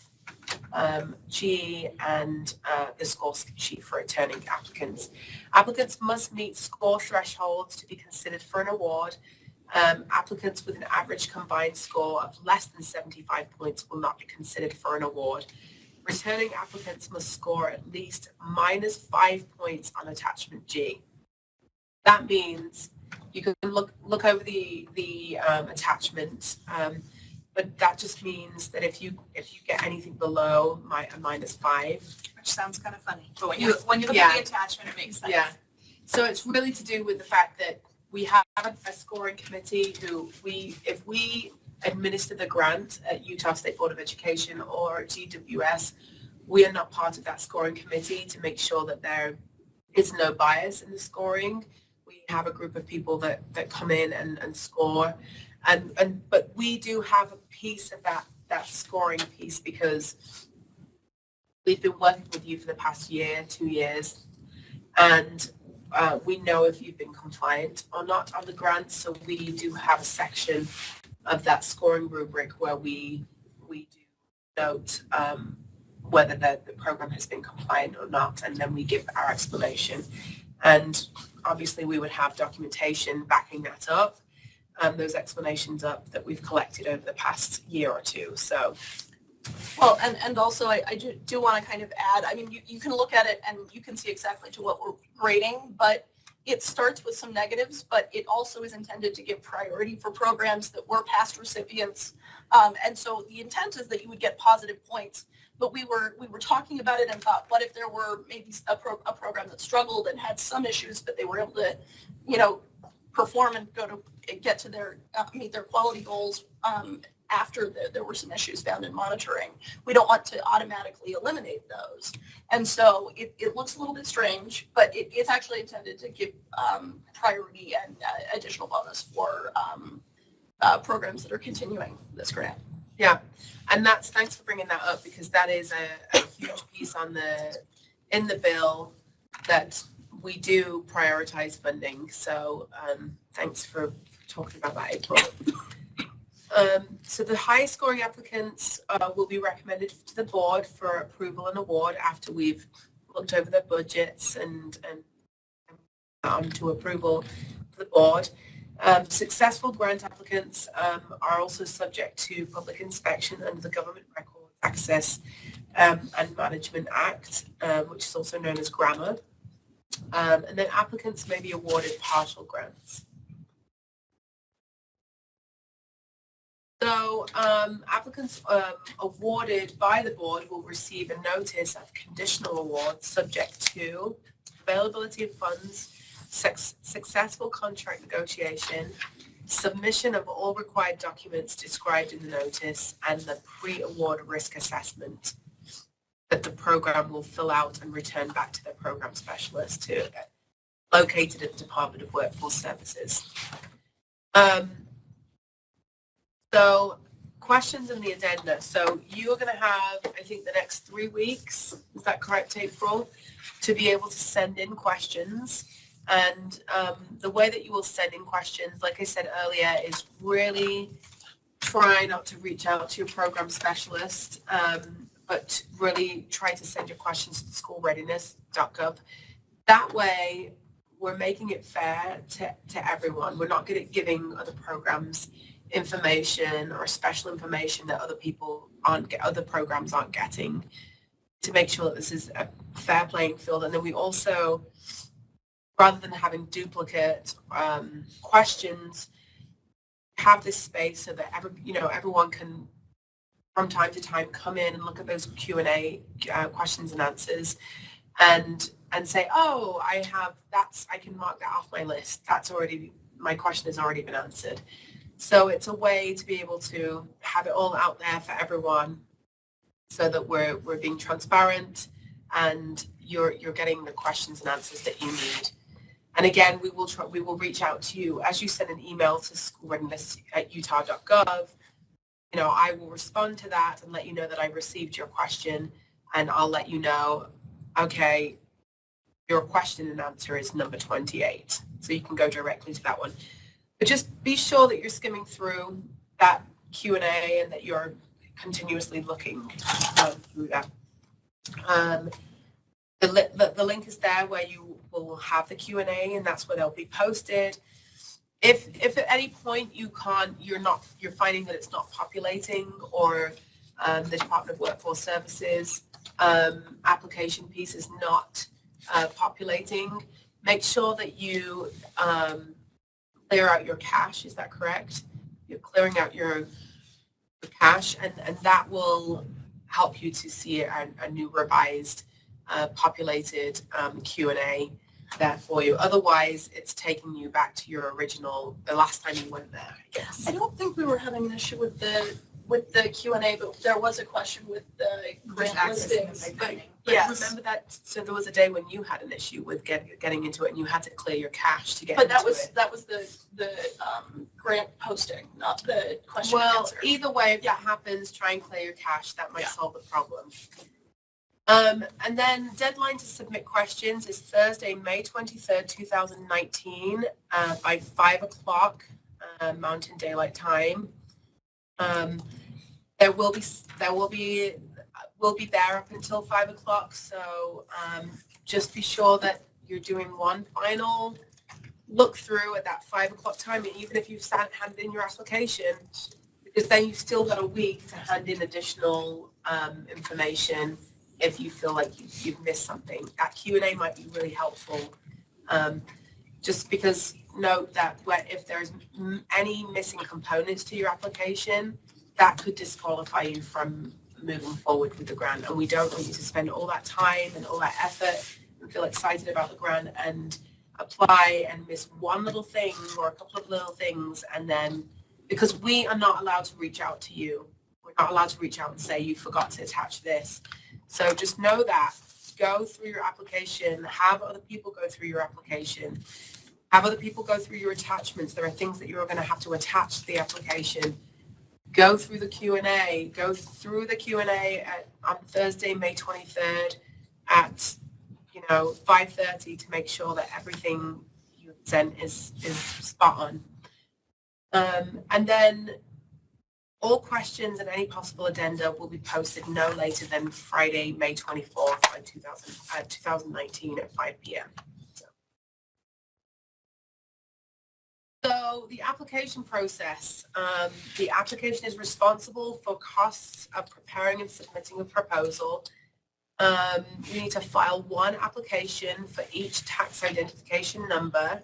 G, and the score sheet for returning applicants. Applicants must meet score thresholds to be considered for an award. Applicants with an average combined score of less than 75 points will not be considered for an award. Returning applicants must score at least -5 points on attachment G. That means you can look over the attachment, but that just means that if you get anything below -5, Which sounds kind of funny. But when you look Yeah. at the attachment, it makes sense. yeah. So it's really to do with the fact that we have a scoring committee who if we administer the grant at Utah State Board of Education or GWS, we are not part of that scoring committee to make sure that there is no bias in the scoring. We have a group of people that come in and score, but we do have a piece of that scoring piece because we've been working with you for the past year, 2 years, and we know if you've been compliant or not on the grant. So we do have a section of that scoring rubric where we do note whether the program has been compliant or not, and then we give our explanation. And obviously we would have documentation backing that up, those explanations up that we've collected over the past year or two. So. Well, and also I do want to kind of add, I mean, you can look at it and you can see exactly to what we're rating, but it starts with some negatives, but it also is intended to give priority for programs that were past recipients. And so the intent is that you would get positive points, but we were talking about it and thought, what if there were maybe a program that struggled and had some issues, but they were able to, you know, perform and get to meet their quality goals after there were some issues found in monitoring. We don't want to automatically eliminate those. And so it looks a little bit strange, but it's actually intended to give priority and additional bonus for programs that are continuing this grant. Yeah, and thanks for bringing that up, because that is a huge piece in the bill that we do prioritize funding. So thanks for talking about that, April. So the highest scoring applicants will be recommended to the board for approval and award after we've looked over their budgets and onto approval for the board. Successful grant applicants are also subject to public inspection under the Government Records Access and Management Act, which is also known as GRAMAR. And then applicants may be awarded partial grants. So applicants awarded by the board will receive a notice of conditional award subject to availability of funds, successful contract negotiation, submission of all required documents described in the notice, and the pre-award risk assessment that the program will fill out and return back to the program specialist located at the Department of Workforce Services. So questions in the addenda. So you're going to have, I think, the next 3 weeks, is that correct, April, to be able to send in questions. And the way that you will send in questions, like I said earlier, is really try not to reach out to your program specialist, but really try to send your questions to schoolreadiness.gov. That way, we're making it fair to everyone. We're not giving other programs information or special information that other programs aren't getting, to make sure that this is a fair playing field. And then we also, rather than having duplicate questions, have this space so that everyone can, from time to time, come in and look at those Q&A questions and answers, and say, oh, I can mark that off my list. My question has already been answered. So it's a way to be able to have it all out there for everyone, so that we're being transparent and you're getting the questions and answers that you need. And again, we will reach out to you as you send an email to schoolreadiness@utah.gov. I will respond to that and let you know that I received your question, and I'll let you know, okay, your question and answer is number 28. So you can go directly to that one. But just be sure that you're skimming through that Q&A and that you're continuously looking through that. The link is there where you will have the Q&A, and that's where they'll be posted. If at any point you're finding that it's not populating, or the Department of Workforce Services application piece is not populating, make sure that you clear out your cache. Is that correct? You're clearing out your cache, and that will help you to see a new revised populated Q&A there for you. Otherwise, it's taking you back to your original, the last time you went there, I guess. I don't think we were having an issue with the Q&A, but there was a question with the grant listings. But Yes. remember that, so there was a day when you had an issue with getting into it, and you had to clear your cache to get But into that was it. the grant posting, not the question and Well, answer. either way, if that happens, try and clear your cache. That might Yeah. solve the problem. And then deadline to submit questions is Thursday, May 23rd, 2019, by 5 o'clock Mountain Daylight Time. We'll be there up until 5 o'clock. So just be sure that you're doing one final look through at that 5 o'clock time, and even if you've handed in your application, because then you've still got a week to hand in additional information if you feel like you've missed something. That Q&A might be really helpful, just because note that if there's any missing components to your application, that could disqualify you from moving forward with the grant. And we don't want you to spend all that time and all that effort and feel excited about the grant and apply and miss one little thing or a couple of little things, and then, because we are not allowed to reach out to you. We're not allowed to reach out and say, you forgot to attach this. So just know that. Go through your application, have other people go through your application, have other people go through your attachments. There are things that you're going to have to attach to the application. Go through the Q&A. Go through the Q&A on Thursday, May 23rd at 5:30 to make sure that everything you sent is spot on. And then all questions and any possible addenda will be posted no later than Friday, May 24th, 2019 at 5 p.m. So the application process, the application is responsible for costs of preparing and submitting a proposal. You need to file one application for each tax identification number.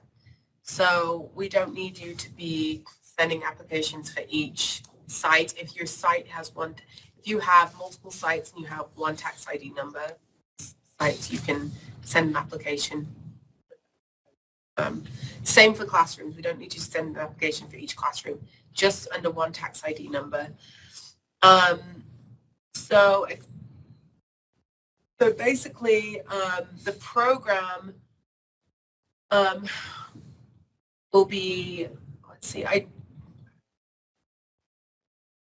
So we don't need you to be sending applications for each site. If your site has one, if you have multiple sites and you have one tax ID number, sites, you can send an application. Same for classrooms. We don't need you to send an application for each classroom, just under one tax ID number. So basically, the program will be, let's see,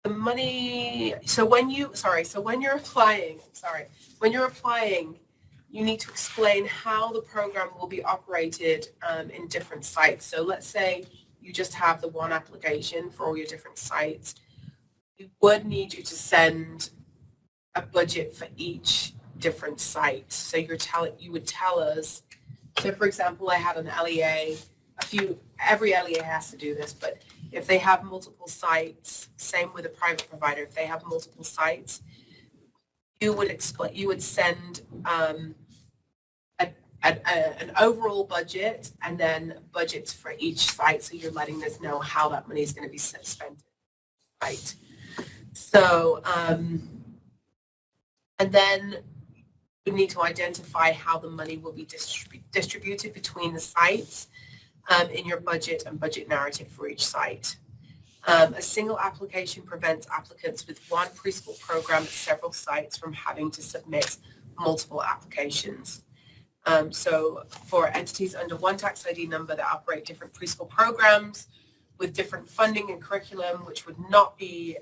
the money, so when you're applying, you need to explain how the program will be operated in different sites. So let's say you just have the one application for all your different sites. We would need you to send a budget for each different site. So you would tell us, so for example, I had an LEA, every LEA has to do this, but if they have multiple sites, same with a private provider, if they have multiple sites, you would send an overall budget and then budgets for each site. So you're letting us know how that money is going to be spent, right? So, and then we need to identify how the money will be distributed between the sites in your budget and budget narrative for each site. A single application prevents applicants with one preschool program at several sites from having to submit multiple applications. So for entities under one tax ID number that operate different preschool programs with different funding and curriculum, which would not be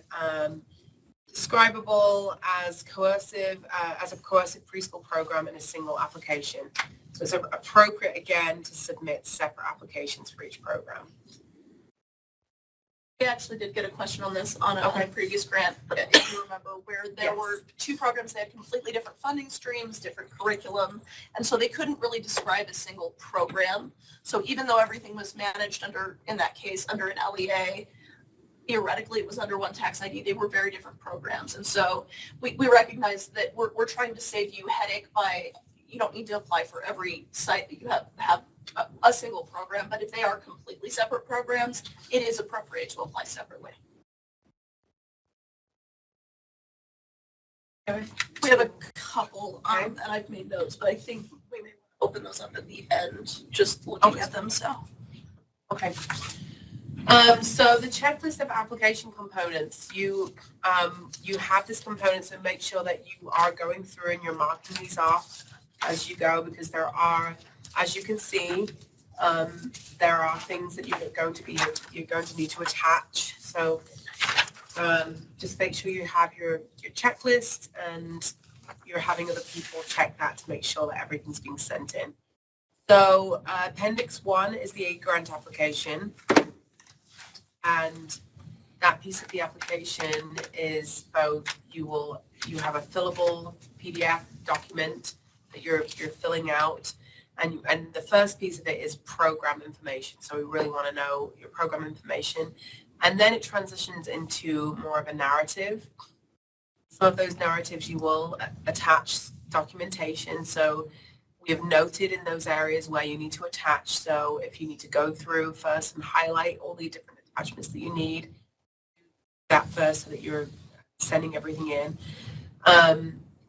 describable as coercive, as a coercive preschool program in a single application. So it's appropriate, again, to submit separate applications for each program. We actually did get a question on this on a previous grant, if you remember, where there were two programs that had completely different funding streams, different curriculum, and so they couldn't really describe a single program. So even though everything was managed in that case, under an LEA, theoretically it was under one tax ID, they were very different programs. And so we recognize that we're trying to save you headache by, you don't need to apply for every site that you have a single program, but if they are completely separate programs, it is appropriate to apply separately. We have a couple, and I've made notes, but I think we may open those up at the end, just looking at them, so. Okay. So the checklist of application components, you have this component, so make sure that you are going through and you're marking these off as you go, because there are, as you can see, there are things that you're going to need to attach. So just make sure you have your checklist and you're having other people check that to make sure that everything's being sent in. So Appendix 1 is the aid grant application, and that piece of the application is both you have a fillable PDF document that you're filling out, and the first piece of it is program information. So we really want to know your program information, and then it transitions into more of a narrative. Some of those narratives you will attach documentation. So we have noted in those areas where you need to attach. So if you need to go through first and highlight all the different attachments that you need, that first so that you're sending everything in.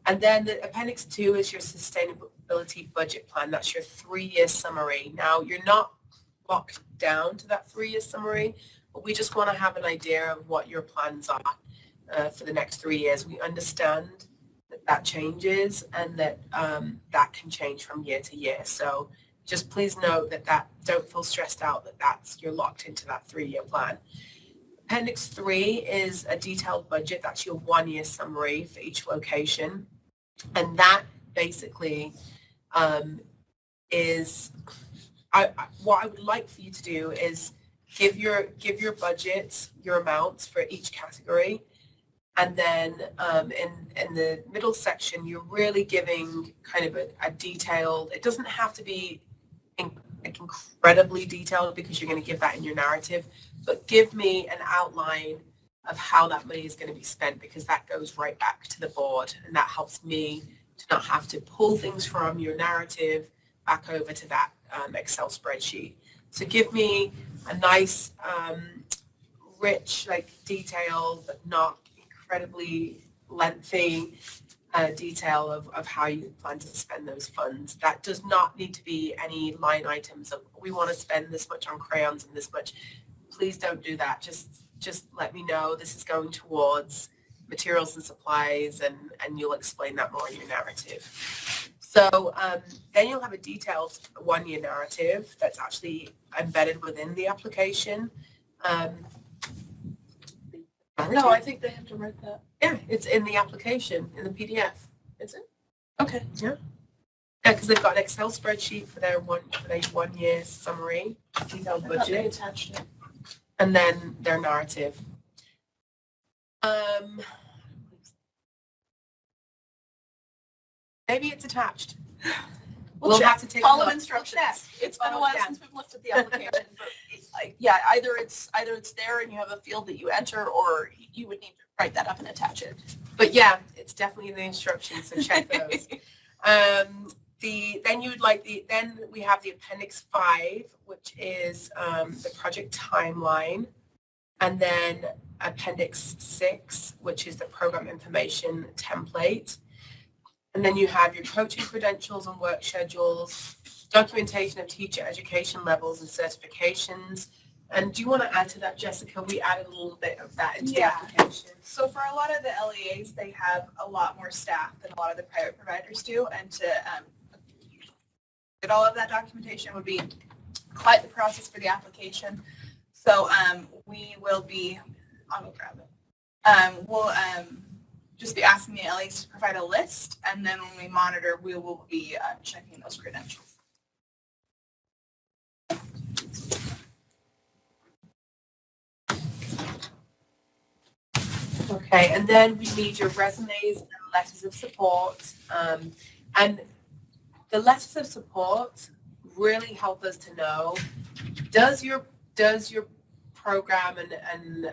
And then the Appendix 2 is your sustainability budget plan. That's your 3-year summary. Now, you're not locked down to that 3-year summary, but we just want to have an idea of what your plans are for the next 3 years. We understand that changes and that that can change from year to year. So just please note that don't feel stressed out that you're locked into that 3-year plan. Appendix 3 is a detailed budget. That's your 1-year summary for each location. And that basically is, what I would like for you to do is give your budgets, your amounts for each category. And then in the middle section, you're really giving kind of a detailed, it doesn't have to be like incredibly detailed because you're going to give that in your narrative, but give me an outline of how that money is going to be spent, because that goes right back to the board, and that helps me to not have to pull things from your narrative back over to that Excel spreadsheet. So give me a nice, rich, like detailed, but not incredibly lengthy detail of how you plan to spend those funds. That does not need to be any line items of, we want to spend this much on crayons and this much. Please don't do that. Just let me know this is going towards materials and supplies, and you'll explain that more in your narrative. So then you'll have a detailed one-year narrative that's actually embedded within the application. No, I think they have to write that. Yeah, it's in the application, in the PDF. Is it? Okay. Yeah, because they've got an Excel spreadsheet for their one-year summary, detailed I thought they budget, attached it. and then their narrative. Maybe it's attached. We'll check. have to take a Follow look. instructions. It's been a Follow- while yeah. since we've looked at the application, but yeah, either it's there and you have a field that you enter, or you would need to write that up and attach it. But yeah, it's definitely in the instructions, so check those. Then we have the Appendix 5, which is the project timeline, and then Appendix 6, which is the program information template. And then you have your coaching credentials and work schedules, documentation of teacher education levels and certifications. And do you want to add to that, Jessica? We added a little bit of that into the Yeah. application. So for a lot of the LEAs, they have a lot more staff than a lot of the private providers do, and to get all of that documentation would be quite the process for the application. So we will be, I'll go grab it. We'll just be asking the LEAs to provide a list, and then when we monitor, we will be checking those credentials. Okay, and then we need your resumes and letters of support. And the letters of support really help us to know, does your program and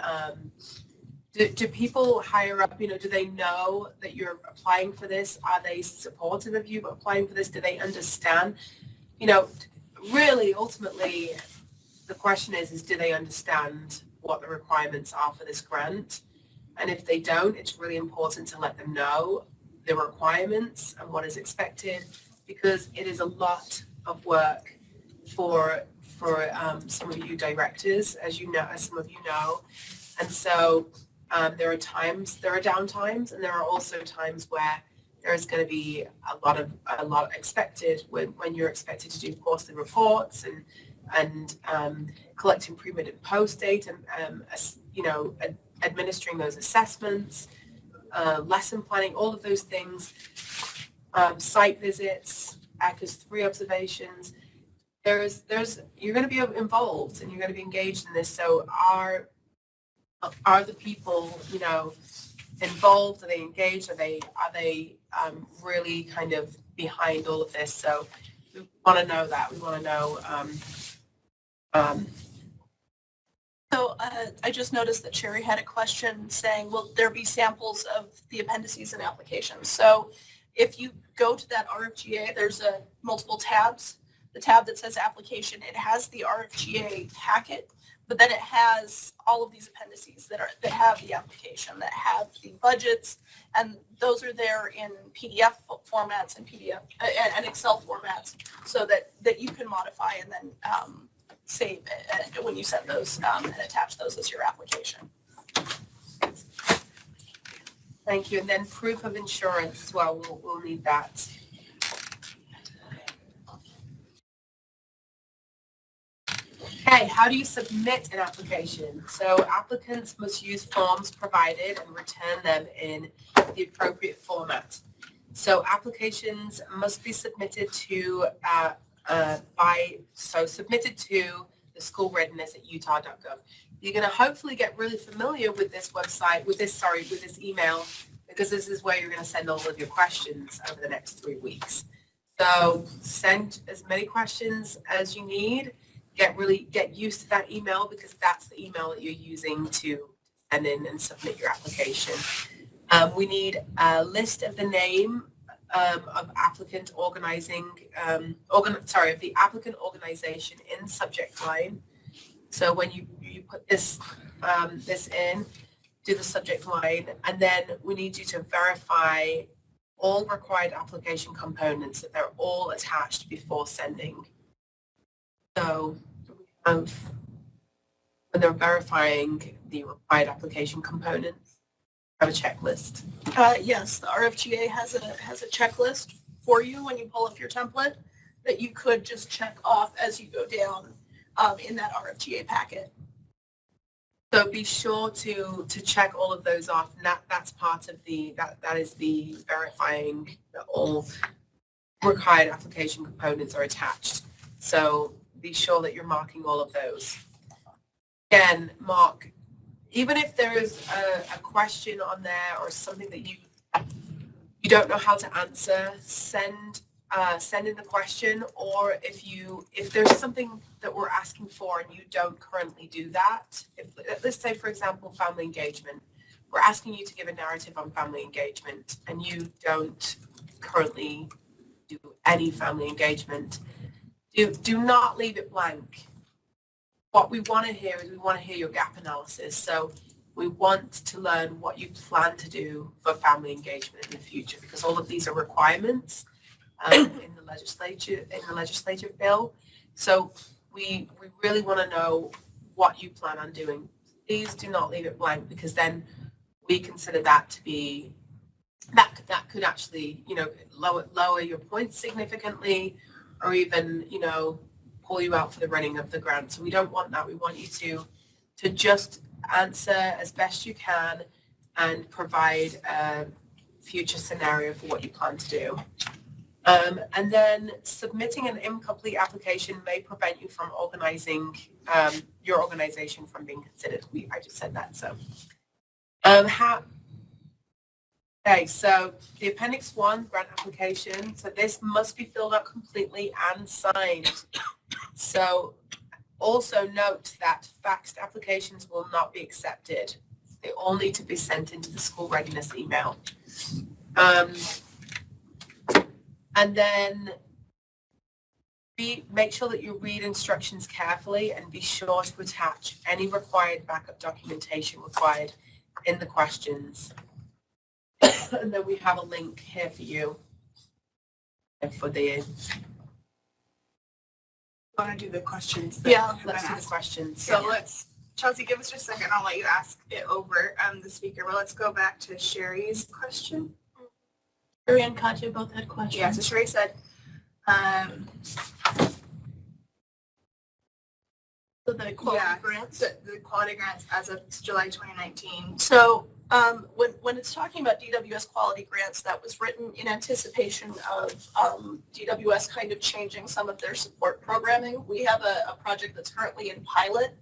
do people higher up, do they know that you're applying for this? Are they supportive of you applying for this? Do they understand? Really, ultimately, the question is do they understand what the requirements are for this grant? And if they don't, it's really important to let them know the requirements and what is expected, because it is a lot of work for some of you directors, as some of you know. And so there are down times, and there are also times where there is going to be a lot expected when you're expected to do quarterly reports and collecting pre-mid and post-date and administering those assessments, lesson planning, all of those things, site visits, ACAS 3 observations. You're going to be involved and you're going to be engaged in this. So are the people, involved? Are they engaged? Are they really kind of behind all of this? So we want to know that. We want to know. So I just noticed that Sherry had a question saying, will there be samples of the appendices and applications? So if you go to that RFGA, there's multiple tabs. The tab that says application, it has the RFGA packet, but then it has all of these appendices that have the application, that have the budgets, and those are there in PDF formats and and Excel formats, so that you can modify and then save it when you send those and attach those as your application. Thank you. And then proof of insurance as well. We'll need that. Okay, how do you submit an application? So applicants must use forms provided and return them in the appropriate format. So applications must be submitted to submitted to the school readiness at utah.gov. You're going to hopefully get really familiar with this website, with this email, because this is where you're going to send all of your questions over the next 3 weeks. So send as many questions as you need. Get used to that email because that's the email that you're using to send in and submit your application. We need a list of the name of applicant organizing, of the applicant organization in subject line. So when you put this in, do the subject line, and then we need you to verify all required application components, that they're all attached before sending. So when they're verifying the required application components, have a checklist. Yes, the RFGA has a checklist for you when you pull up your template that you could just check off as you go down in that RFGA packet. So be sure to check all of those off, and that's part of that is the verifying that all required application components are attached. So be sure that you're marking all of those. Again, mark, even if there is a question on there or something that you don't know how to answer, send in the question, or if there's something that we're asking for and you don't currently do that, let's say, for example, family engagement, we're asking you to give a narrative on family engagement and you don't currently do any family engagement, do not leave it blank. What we want to hear is we want to hear your gap analysis. So we want to learn what you plan to do for family engagement in the future, because all of these are requirements in the legislative bill. So we really want to know what you plan on doing. Please do not leave it blank, because then we consider that to be that could actually lower your points significantly, or even pull you out for the running of the grant. So we don't want that. We want you to just answer as best you can and provide a future scenario for what you plan to do. And then submitting an incomplete application may prevent you from organizing your organization from being considered. I just said that. So, okay, so the Appendix 1 grant application. So this must be filled out completely and signed. So also note that faxed applications will not be accepted. They all need to be sent into the school readiness email. And then make sure that you read instructions carefully and be sure to attach any required backup documentation required in the questions. And then we have a link here for you for the... Want to do the questions? Yeah, let's do the questions. So Chelsea, give us just a second. I'll let you ask it over the speaker, but let's go back to Sherry's question. Sherry and Katya both had questions. Yeah, so Sherry said, So the quality grants? The quality grants as of July 2019. So when it's talking about DWS quality grants, that was written in anticipation of DWS kind of changing some of their support programming. We have a project that's currently in pilot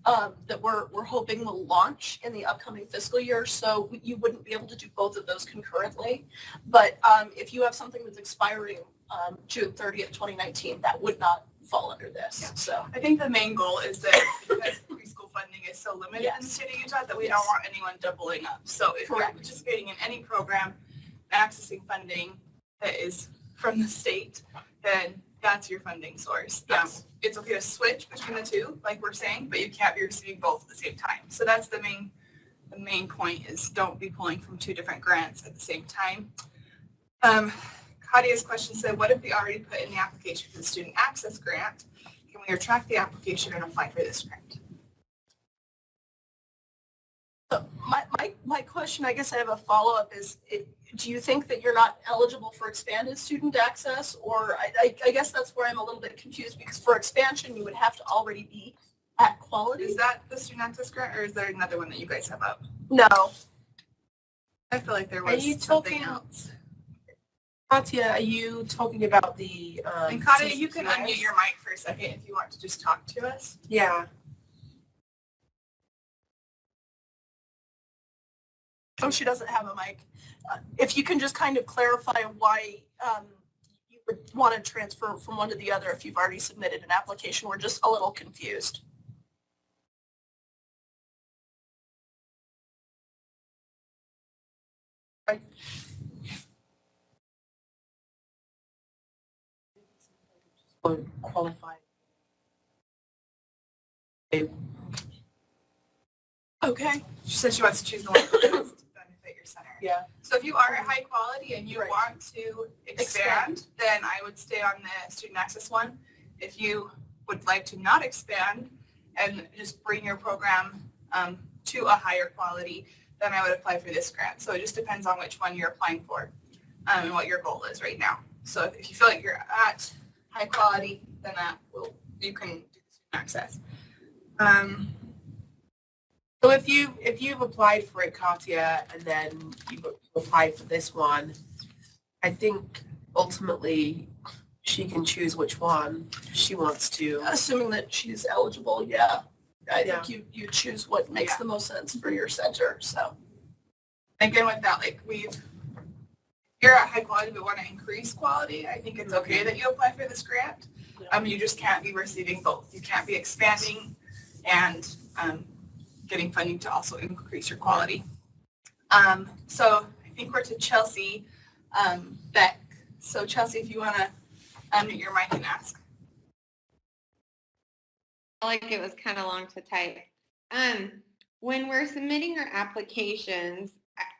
that we're hoping will launch in the upcoming fiscal year. So you wouldn't be able to do both of those concurrently. But if you have something that's expiring June 30th, 2019, that would not fall under this. Yeah. So I think the main goal is that because preschool funding is so limited in the state of Utah, that we don't want anyone doubling up. So if you're participating in any program, accessing funding that is from the state, then that's your funding source. Yes. It's okay to switch between the two, like we're saying, but you can't be receiving both at the same time. So that's the main point, is don't be pulling from two different grants at the same time. Kadia's question said, what if we already put in the application for the student access grant? Can we retract the application and apply for this grant? So my question, I guess I have a follow-up, is do you think that you're not eligible for expanded student access? Or I guess that's where I'm a little bit confused, because for expansion, you would have to already be at quality. Is that the student access grant, or is there another one that you guys have up? No. I feel like there was something else. Katya, are you talking about the... And Katia, you can unmute your mic for a second if you want to just talk to us. Yeah. Oh, she doesn't have a mic. If you can just kind of clarify why you would want to transfer from one to the other if you've already submitted an application. We're just a little confused. Won't qualify. Okay. She says she wants to choose the one that best benefit your center. Yeah. So if you are at high quality and you Right. want to expand, then I would stay on the student access one. If you would like to not expand and just bring your program to a higher quality, then I would apply for this grant. So it just depends on which one you're applying for and what your goal is right now. So if you feel like you're at high quality, then you can do the student access. So if you've applied for it, Katia, and then you applied for this one, I think ultimately she can choose which one she wants to. Assuming that she's eligible, yeah. I Yeah. think you choose what makes the most sense for your center, so. Again, with that, like you're at high quality but want to increase quality, I think it's okay that you apply for this grant. You just can't be receiving both. You can't be expanding and getting funding to also increase your quality. So I think we're to Chelsea Beck. So Chelsea, if you want to unmute your mic and ask. I like it was kind of long to type. When we're submitting our applications,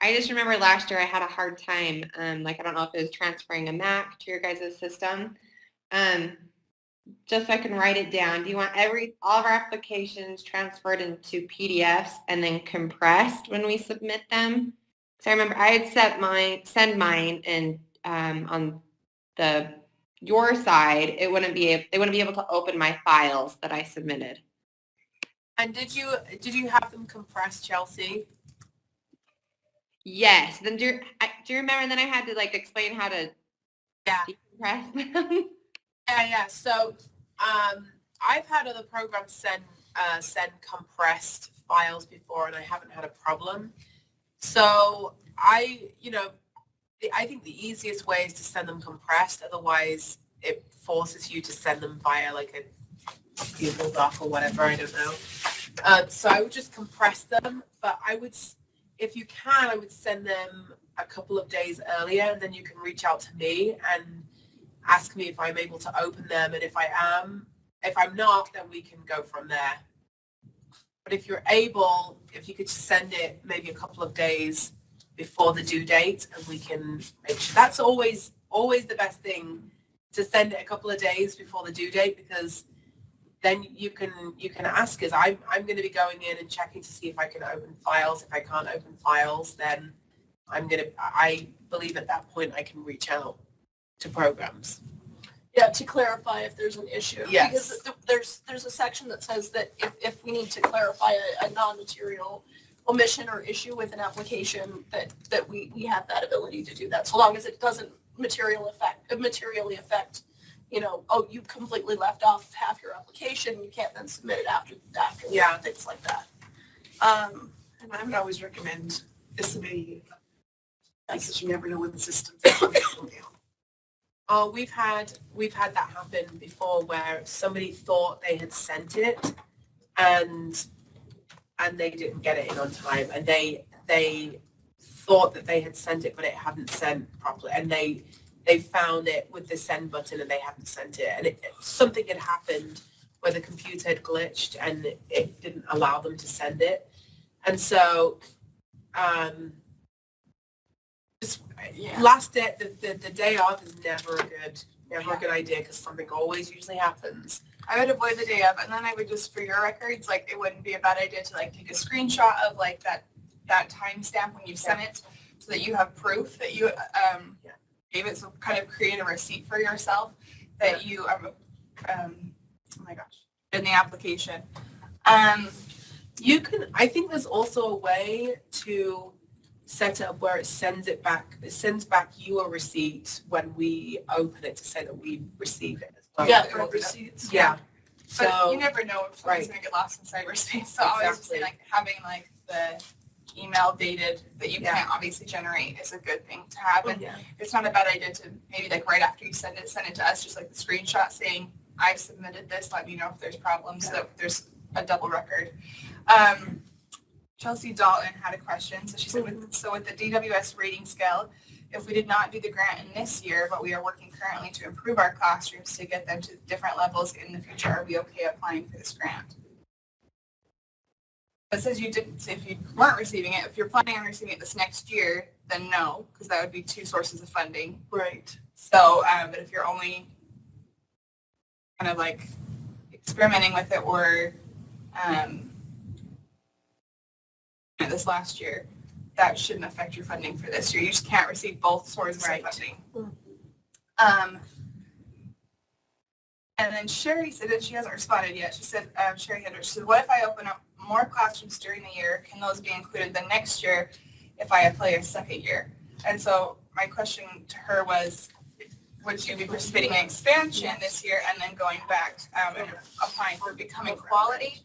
I just remember last year I had a hard time. Like I don't know if it was transferring a Mac to your guys' system. Just so I can write it down. Do you want all of our applications transferred into PDFs and then compressed when we submit them? So I remember I had send mine, and on your side, they wouldn't be able to open my files that I submitted. And did you have them compressed, Chelsea? Yes. Then do you remember? Then I had to explain how to decompress them. Yeah. So I've had other programs send compressed files before, and I haven't had a problem. So I think the easiest way is to send them compressed. Otherwise, it forces you to send them via a Google Doc or whatever. I don't know. So I would just compress them, but if you can, I would send them a couple of days earlier, and then you can reach out to me and ask me if I'm able to open them, and if I am. If I'm not, then we can go from there. But if you're able, if you could send it maybe a couple of days before the due date, and we can make sure. That's always the best thing, to send it a couple of days before the due date, because then you can ask us. I'm going to be going in and checking to see if I can open files. If I can't open files, then I believe at that point I can reach out to programs. Yeah, to clarify if there's an issue. Yes. Because there's a section that says that if we need to clarify a non-material omission or issue with an application, that we have that ability to do that, so long as it doesn't materially affect, you completely left off half your application, you can't then submit it after things like that. And I would always recommend submitting, because you never know when the system's going to go down. Oh, we've had that happen before, where somebody thought they had sent it and they didn't get it in on time, and they thought that they had sent it, but it hadn't sent properly, and they found it with the send button and they hadn't sent it, and something had happened where the computer had glitched and it didn't allow them to send it. And so last day, the day off is never a good idea, because something always usually happens. I would avoid the day of, and then I would just, for your records, it wouldn't be a bad idea to take a screenshot of that timestamp when you sent it, so that you have proof that you gave it. So kind of create a receipt for yourself that you are, in the application. You can. I think there's also a way to set it up where it sends back you a receipt when we open it, to say that we receive it as well. Yeah, for receipts. Yeah. But So you never know if something's going to get lost in cyberspace. So I always just say having the email dated that you can't obviously generate is a good thing to have. And it's not a bad idea to maybe like right after you send it to us, just like the screenshot saying, I've submitted this, let me know if there's problems, so that there's a double record. Chelsea Dalton had a question. So she said, with the DWS rating scale, if we did not do the grant in this year, but we are working currently to improve our classrooms to get them to different levels in the future, are we okay applying for this grant? It says you didn't, if you weren't receiving it, if you're planning on receiving it this next year, then no, because that would be 2 sources of funding. Right. So, but if you're only kind of like experimenting with it or this last year, that shouldn't affect your funding for this year. You just can't receive both sources of funding. And then Sherry said, and she hasn't responded yet, she said, Sherry Hendricks, she said, what if I open up more classrooms during the year? Can those be included the next year if I apply a second year? And so my question to her was, would you be participating in expansion this year and then going back and applying for becoming quality?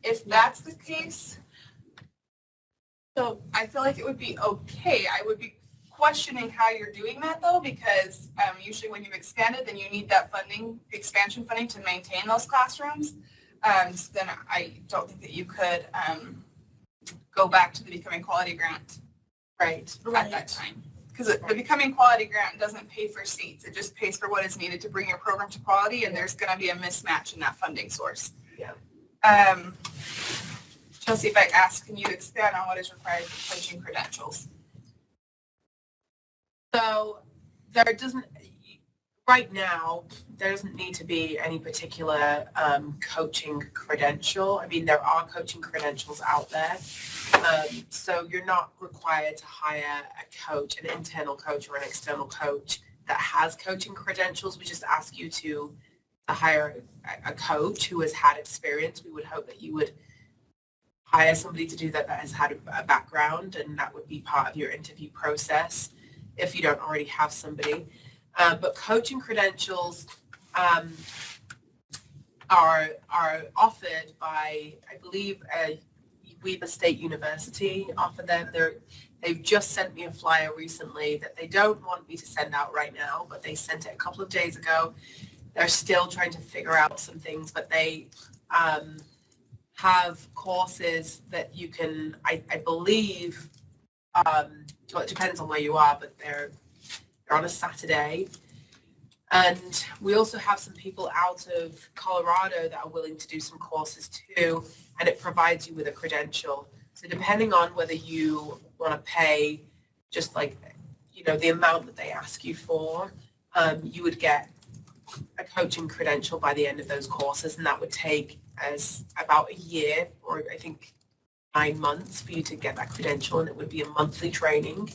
If that's the case, so I feel like it would be okay. I would be questioning how you're doing that though, because usually when you've expanded, then you need that funding, expansion funding to maintain those classrooms. So then I don't think that you could go back to the Becoming Quality grant at that time. Because the Becoming Quality grant doesn't pay for seats. It just pays for what is needed to bring your program to quality, and there's going to be a mismatch in that funding source. Yeah. Chelsea Beck asked, can you expand on what is required for coaching credentials? So there doesn't, right now, there doesn't need to be any particular coaching credential. I mean, there are coaching credentials out there. So you're not required to hire a coach, an internal coach or an external coach that has coaching credentials. We just ask you to hire a coach who has had experience. We would hope that you would hire somebody to do that has had a background, and that would be part of your interview process if you don't already have somebody. But coaching credentials are offered by, I believe, Weber State University offer them. They've just sent me a flyer recently that they don't want me to send out right now, but they sent it a couple of days ago. They're still trying to figure out some things, but they have courses that you can, I believe, well, it depends on where you are, but they're on a Saturday. And we also have some people out of Colorado that are willing to do some courses too, and it provides you with a credential. So depending on whether you want to pay just like, the amount that they ask you for, you would get a coaching credential by the end of those courses, and that would take as about a year, or I think 9 months for you to get that credential, and it would be a monthly training.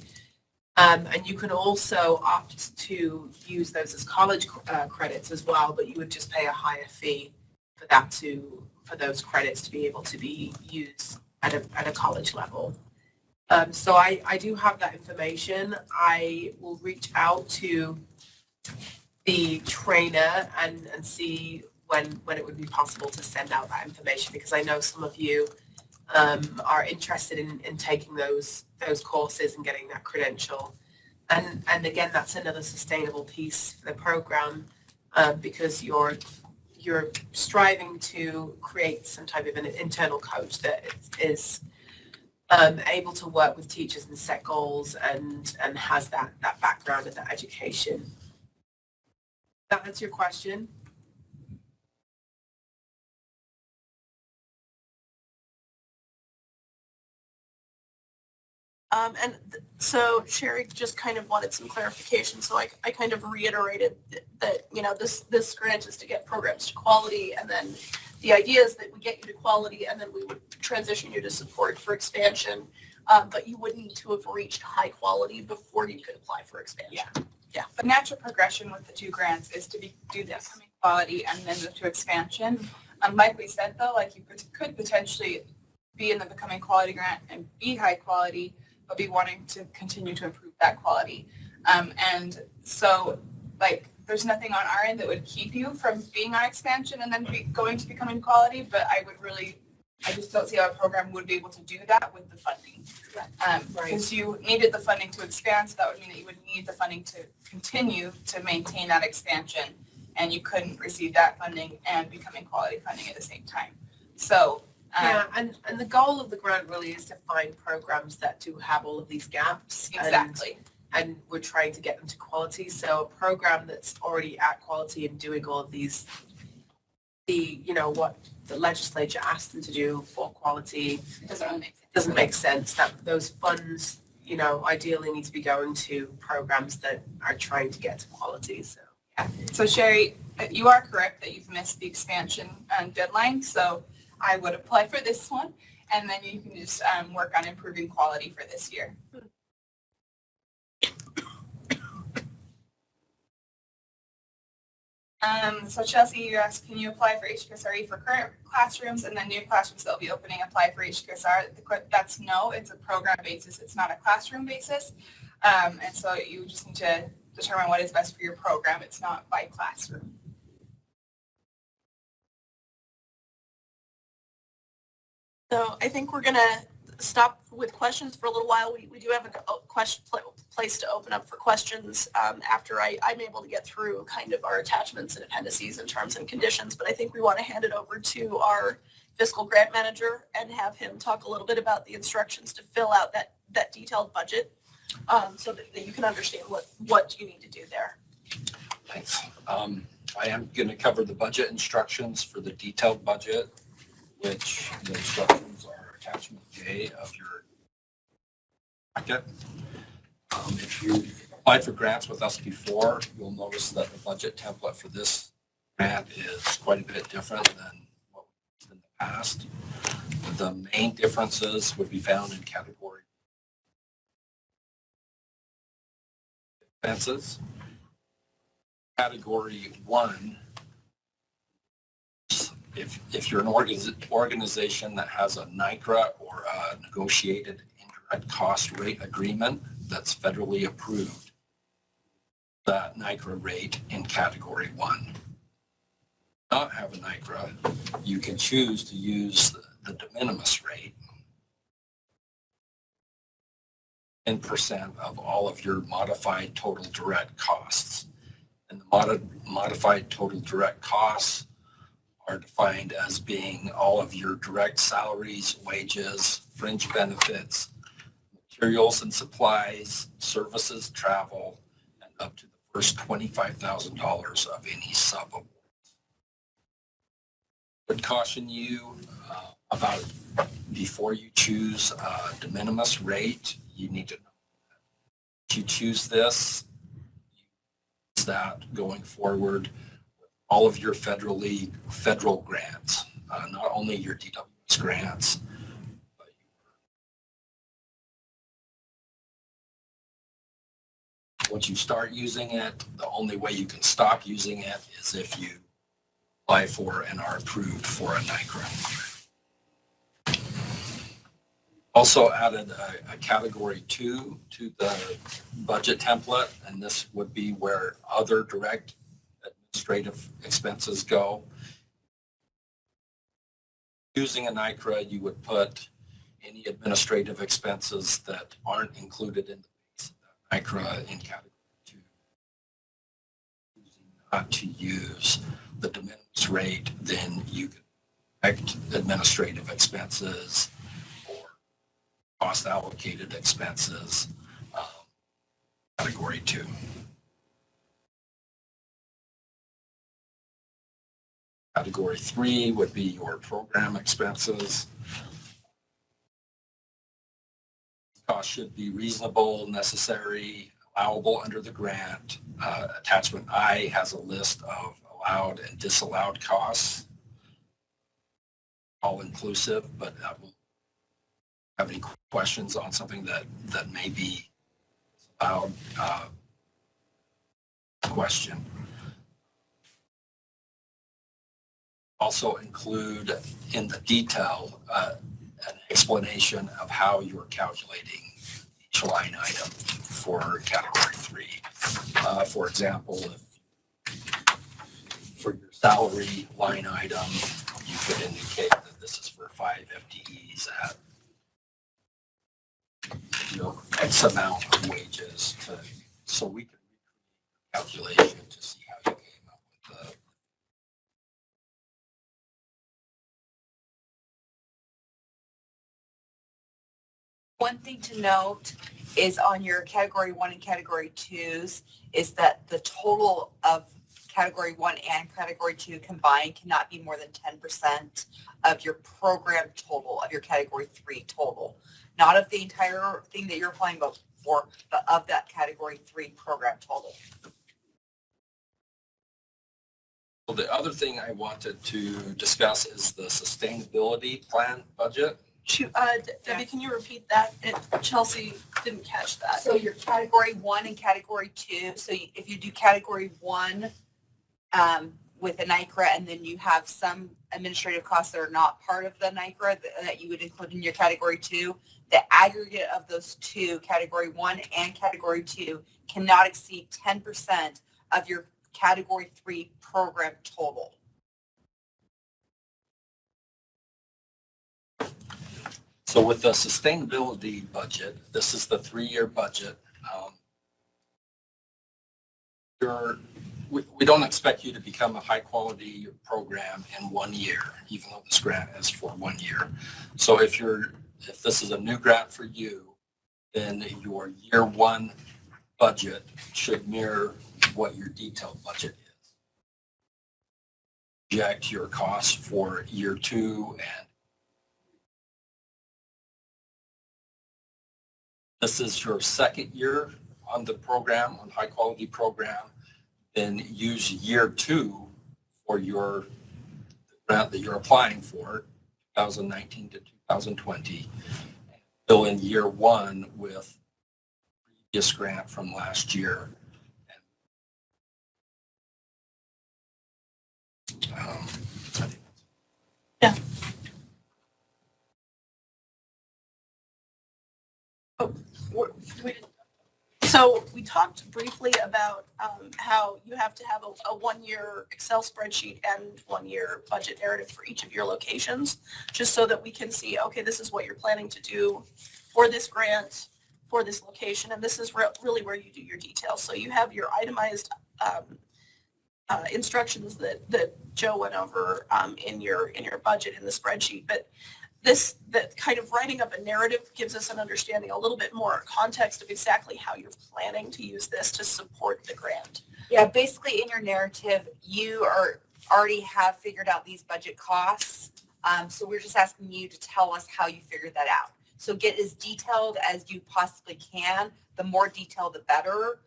And you can also opt to use those as college credits as well, but you would just pay a higher fee for that for those credits to be able to be used at a college level. So I do have that information. I will reach out to the trainer and see when it would be possible to send out that information, because I know some of you are interested in taking those courses and getting that credential. And again, that's another sustainable piece for the program, because you're striving to create some type of an internal coach that is able to work with teachers and set goals and has that background and that education. That answer your question? So Sherry just kind of wanted some clarification. So I kind of reiterated that, this grant is to get programs to quality, and then the idea is that we get you to quality and then we would transition you to support for expansion. But you would need to have reached high quality before you could apply for expansion. Yeah. The natural progression with the 2 grants is to do the Becoming Quality and then move to expansion. Like we said though, like you could potentially be in the Becoming Quality grant and be high quality, but be wanting to continue to improve that quality. And so there's nothing on our end that would keep you from being on expansion and then going to Becoming Quality, but I would really I just don't see how a program would be able to do that with the funding. Because you needed the funding to expand, so that would mean that you would need the funding to continue to maintain that expansion, and you couldn't receive that funding and becoming quality funding at the same time. So Yeah, and the goal of the grant really is to find programs that do have all of these gaps. exactly. And we're trying to get them to quality. So a program that's already at quality and doing all of these, what the legislature asked them to do for quality It doesn't really make sense. doesn't make sense. That those funds, ideally need to be going to programs that are trying to get to quality. So So Sherry, you are correct that you've missed the expansion deadline, so I would apply for this one, and then you can just work on improving quality for this year. So Chelsea, you asked, can you apply for HQSRE for current classrooms and then new classrooms that will be opening, apply for HQSR? That's no, it's a program basis, it's not a classroom basis. And so you just need to determine what is best for your program. It's not by classroom. So I think we're gonna stop with questions for a little while. We do have a place to open up for questions after I'm able to get through kind of our attachments and appendices and terms and conditions, but I think we want to hand it over to our fiscal grant manager and have him talk a little bit about the instructions to fill out that detailed budget so that you can understand what you need to do there. Thanks. I am going to cover the budget instructions for the detailed budget, which the instructions are attachment J of your packet. If you applied for grants with us before, you'll notice that the budget template for this grant is quite a bit different than what we've done in the past. The main differences would be found in category expenses. Category 1, if you're an organization that has a NICRA or a negotiated indirect cost rate agreement that's federally approved, that NICRA rate in category 1. Not have a NICRA, you can choose to use the de minimis rate, 10% of all of your modified total direct costs. And the modified total direct costs are defined as being all of your direct salaries, wages, fringe benefits, materials and supplies, services, travel, and up to the first $25,000 of any sub-award. I would caution you about before you choose a de minimis rate, you need to know that if you choose this, that going forward with all of your federal grants, not only your DWS grants, but once you start using it, the only way you can stop using it is if you apply for and are approved for a NICRA. Also added a category 2 to the budget template, and this would be where other direct administrative expenses go. Using a NICRA, you would put any administrative expenses that aren't included in the base of that NICRA in category 2. Choosing not to use the de minimis rate, then you can direct administrative expenses, cost allocated expenses, category 2. Category 3 would be your program expenses. Costs should be reasonable, necessary, allowable under the grant. Attachment I has a list of allowed and disallowed costs, all inclusive, but that will have any questions on something that may be allowed question. Also include in the detail an explanation of how you're calculating each line item for category 3. For example, if for your salary line item, you could indicate that this this is for 5 FTEs at, X amount of wages so we can calculation to see how you came up with the. One thing to note is on your category 1 and category 2s is that the total of category 1 and category 2 combined cannot be more than 10% of your program total, of your category 3 total. Not of the entire thing that you're applying for, but of that category 3 program total. Well, the other thing I wanted to discuss is the sustainability plan budget. Debbie, can you repeat that? Chelsea didn't catch that. So your category 1 and category 2, so if you do category 1 with a NICRA and then you have some administrative costs that are not part of the NICRA that you would include in your category 2, the aggregate of those two, category 1 and category 2, cannot exceed 10% of your category 3 program total. So with the sustainability budget, this is the 3-year budget. We don't expect you to become a high quality program in 1 year, even though this grant is for 1 year. So if this is a new grant for you, then your year 1 budget should mirror what your detailed budget is. Project your costs for year 2 and this is your 2nd year on the program, on high quality program, then use year 2 for your grant that you're applying for, 2019 to 2020. Fill in year 1 with previous grant from last year. Yeah. So we talked briefly about how you have to have a 1-year Excel spreadsheet and 1-year budget narrative for each of your locations, just so that we can see, okay, this is what you're planning to do for this grant, for this location, and this is really where you do your details. So you have your itemized instructions that Joe went over in your budget in the spreadsheet, but that kind of writing up a narrative gives us an understanding, a little bit more context of exactly how you're planning to use this to support the grant. Yeah, basically in your narrative, you already have figured out these budget costs. So we're just asking you to tell us how you figured that out. So get as detailed as you possibly can. The more detailed, the better.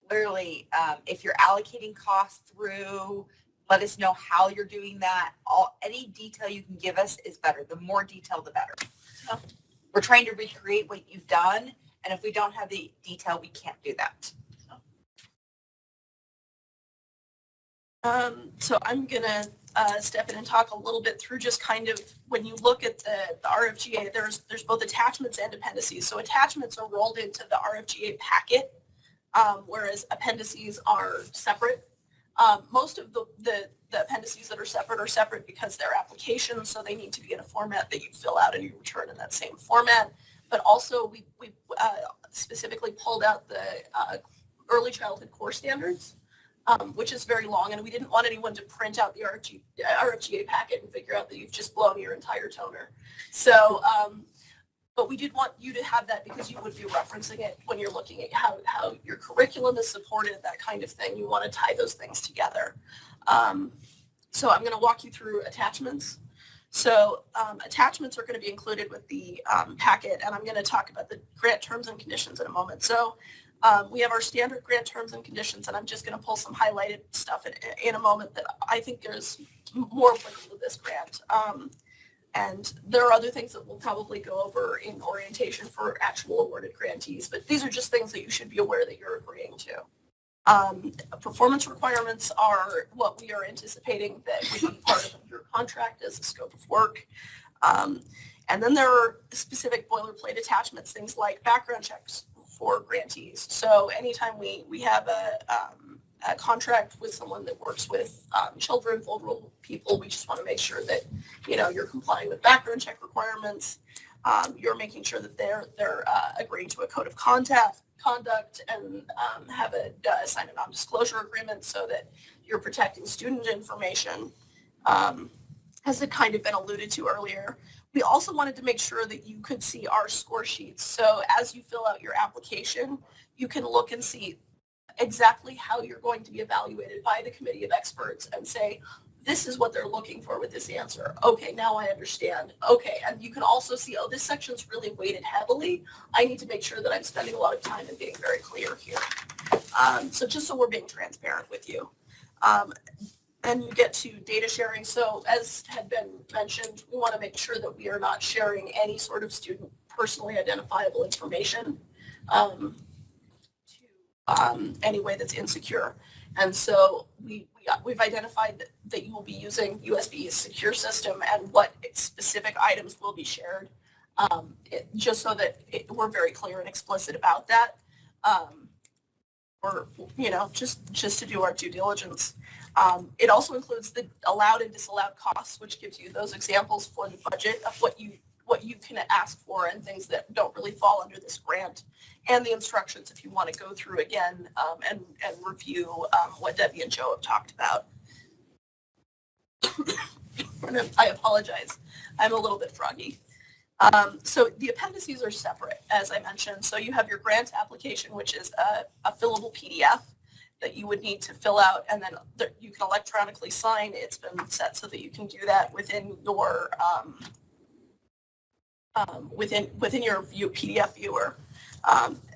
Literally, if you're allocating costs through, let us know how you're doing that. Any detail you can give us is better. The more detail, the better. Oh. We're trying to recreate what you've done, and if we don't have the detail, we can't do that. So I'm going to step in and talk a little bit through just kind of when you look at the RFGA, there's both attachments and appendices. So attachments are rolled into the RFGA packet, whereas appendices are separate. Most of the appendices that are separate because they're applications, so they need to be in a format that you fill out and you return in that same format. But also we specifically pulled out the early childhood core standards, which is very long, and we didn't want anyone to print out the RFGA packet and figure out that you've just blown your entire toner. So, but we did want you to have that because you would be referencing it when you're looking at how your curriculum is supported, that kind of thing. You want to tie those things together. So I'm going to walk you through attachments. So attachments are going to be included with the packet, and I'm going to talk about the grant terms and conditions in a moment. So we have our standard grant terms and conditions, and I'm just going to pull some highlighted stuff in a moment that I think there's more applicable to this grant. And there are other things that we'll probably go over in orientation for actual awarded grantees, but these are just things that you should be aware that you're agreeing to. Performance requirements are what we are anticipating that would be part of your contract as a scope of work. And then there are specific boilerplate attachments, things like background checks for grantees. So anytime we have a contract with someone that works with children, vulnerable people. We just want to make sure that, you're complying with background check requirements. You're making sure that they're agreeing to a code of conduct and have sign a non-disclosure agreement so that you're protecting student information, as it kind of been alluded to earlier. We also wanted to make sure that you could see our score sheets. So as you fill out your application, you can look and see exactly how you're going to be evaluated by the committee of experts and say, this is what they're looking for with this answer. Okay, now I understand. Okay, and you can also see, oh, this section's really weighted heavily. I need to make sure that I'm spending a lot of time and being very clear here. So just so we're being transparent with you. And you get to data sharing. So as had been mentioned, we want to make sure that we are not sharing any sort of student personally identifiable information to any way that's insecure. And so we've identified that you will be using USB's secure system and what specific items will be shared, just so that we're very clear and explicit about that. Or, just to do our due diligence. It also includes the allowed and disallowed costs, which gives you those examples for the budget of what you can ask for and things that don't really fall under this grant, and the instructions if you want to go through again and review what Debbie and Joe have talked about. And I apologize, I'm a little bit froggy. So the appendices are separate, as I mentioned. So you have your grant application, which is a fillable PDF that you would need to fill out, and then you can electronically sign. It's been set so that you can do that within your within your PDF viewer,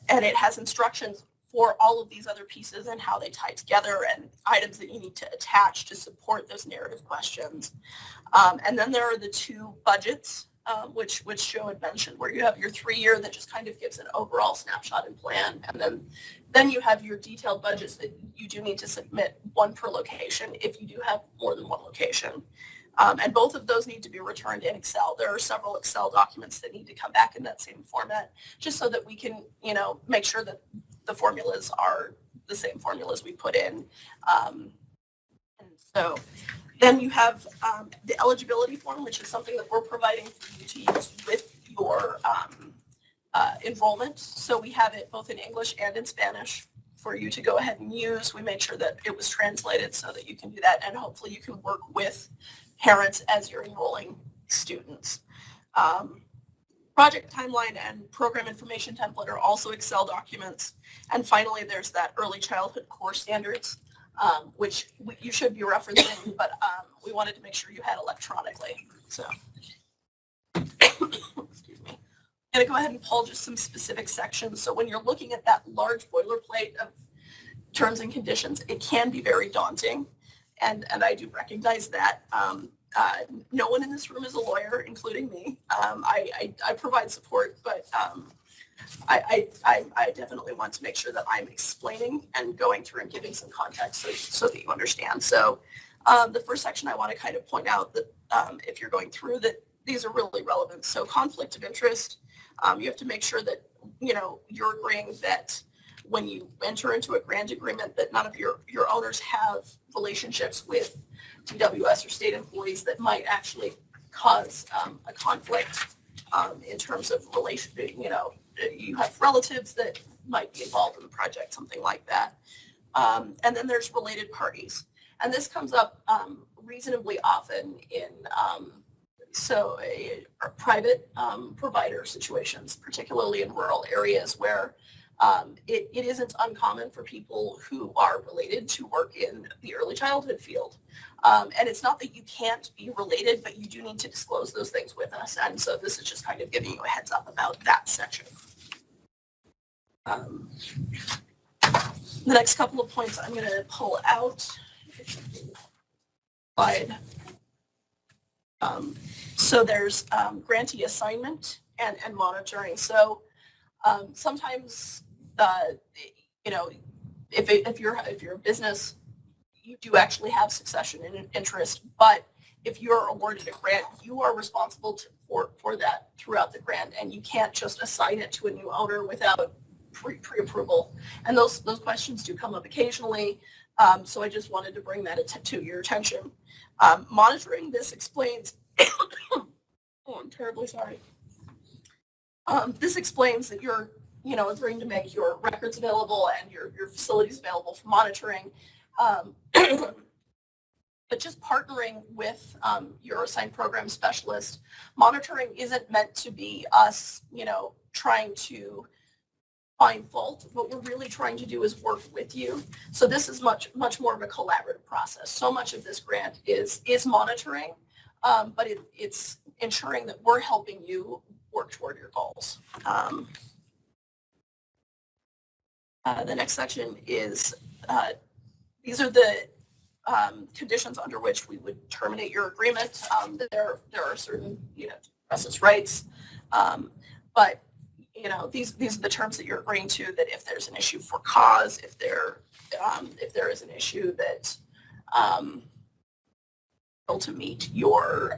and it has instructions for all of these other pieces and how they tie together and items that you need to attach to support those narrative questions. And then there are the two budgets, which Joe had mentioned, where you have your 3-year that just kind of gives an overall snapshot and plan, and then you have your detailed budgets that you do need to submit, one per location if you do have more than one location. And both of those need to be returned in Excel. There are several Excel documents that need to come back in that same format, just so that we can, make sure that the formulas are the same formulas we put in. And so then you have the eligibility form, which is something that we're providing for you to use with your enrollment. So we have it both in English and in Spanish for you to go ahead and use. We made sure that it was translated so that you can do that, and hopefully you can work with parents as you're enrolling students. Project timeline and program information template are also Excel documents. And finally, there's that early childhood core standards, which you should be referencing, but we wanted to make sure you had electronically. So, excuse me. I'm going to go ahead and pull just some specific sections. So when you're looking at that large boilerplate of terms and conditions, it can be very daunting. And I do recognize that. No one in this room is a lawyer, including me. I provide support, but I definitely want to make sure that I'm explaining and going through and giving some context so that you understand. So the first section I want to kind of point out that if you're going through that, these are really relevant. So conflict of interest, you have to make sure that, you're agreeing that when you enter into a grant agreement that none of your owners have relationships with DWS or state employees that might actually cause a conflict in terms of relation, you have relatives that might be involved in the project, something like that. And then there's related parties. And this comes up reasonably often in private provider situations, particularly in rural areas where it isn't uncommon for people who are related to work in the early childhood field. And it's not that you can't be related, but you do need to disclose those things with us. And so this is just kind of giving you a heads up about that section. The next couple of points I'm going to pull out. Slide. So there's grantee assignment and monitoring. So sometimes, if you're a business, you do actually have succession and interest, but if you're awarded a grant, you are responsible for that throughout the grant, and you can't just assign it to a new owner without pre-approval. And those questions do come up occasionally. So I just wanted to bring that to your attention. Monitoring this explains, oh, I'm terribly sorry. This explains that you're, agreeing to make your records available and your facilities available for monitoring. But just partnering with your assigned program specialist, monitoring isn't meant to be us, trying to find fault. What we're really trying to do is work with you. So this is much more of a collaborative process. So much of this grant is monitoring, but it's ensuring that we're helping you work toward your goals. The next section is, these are the conditions under which we would terminate your agreement. There are certain, process rights, but these are the terms that you're agreeing to, that if there's an issue for cause, if there is an issue that able to meet your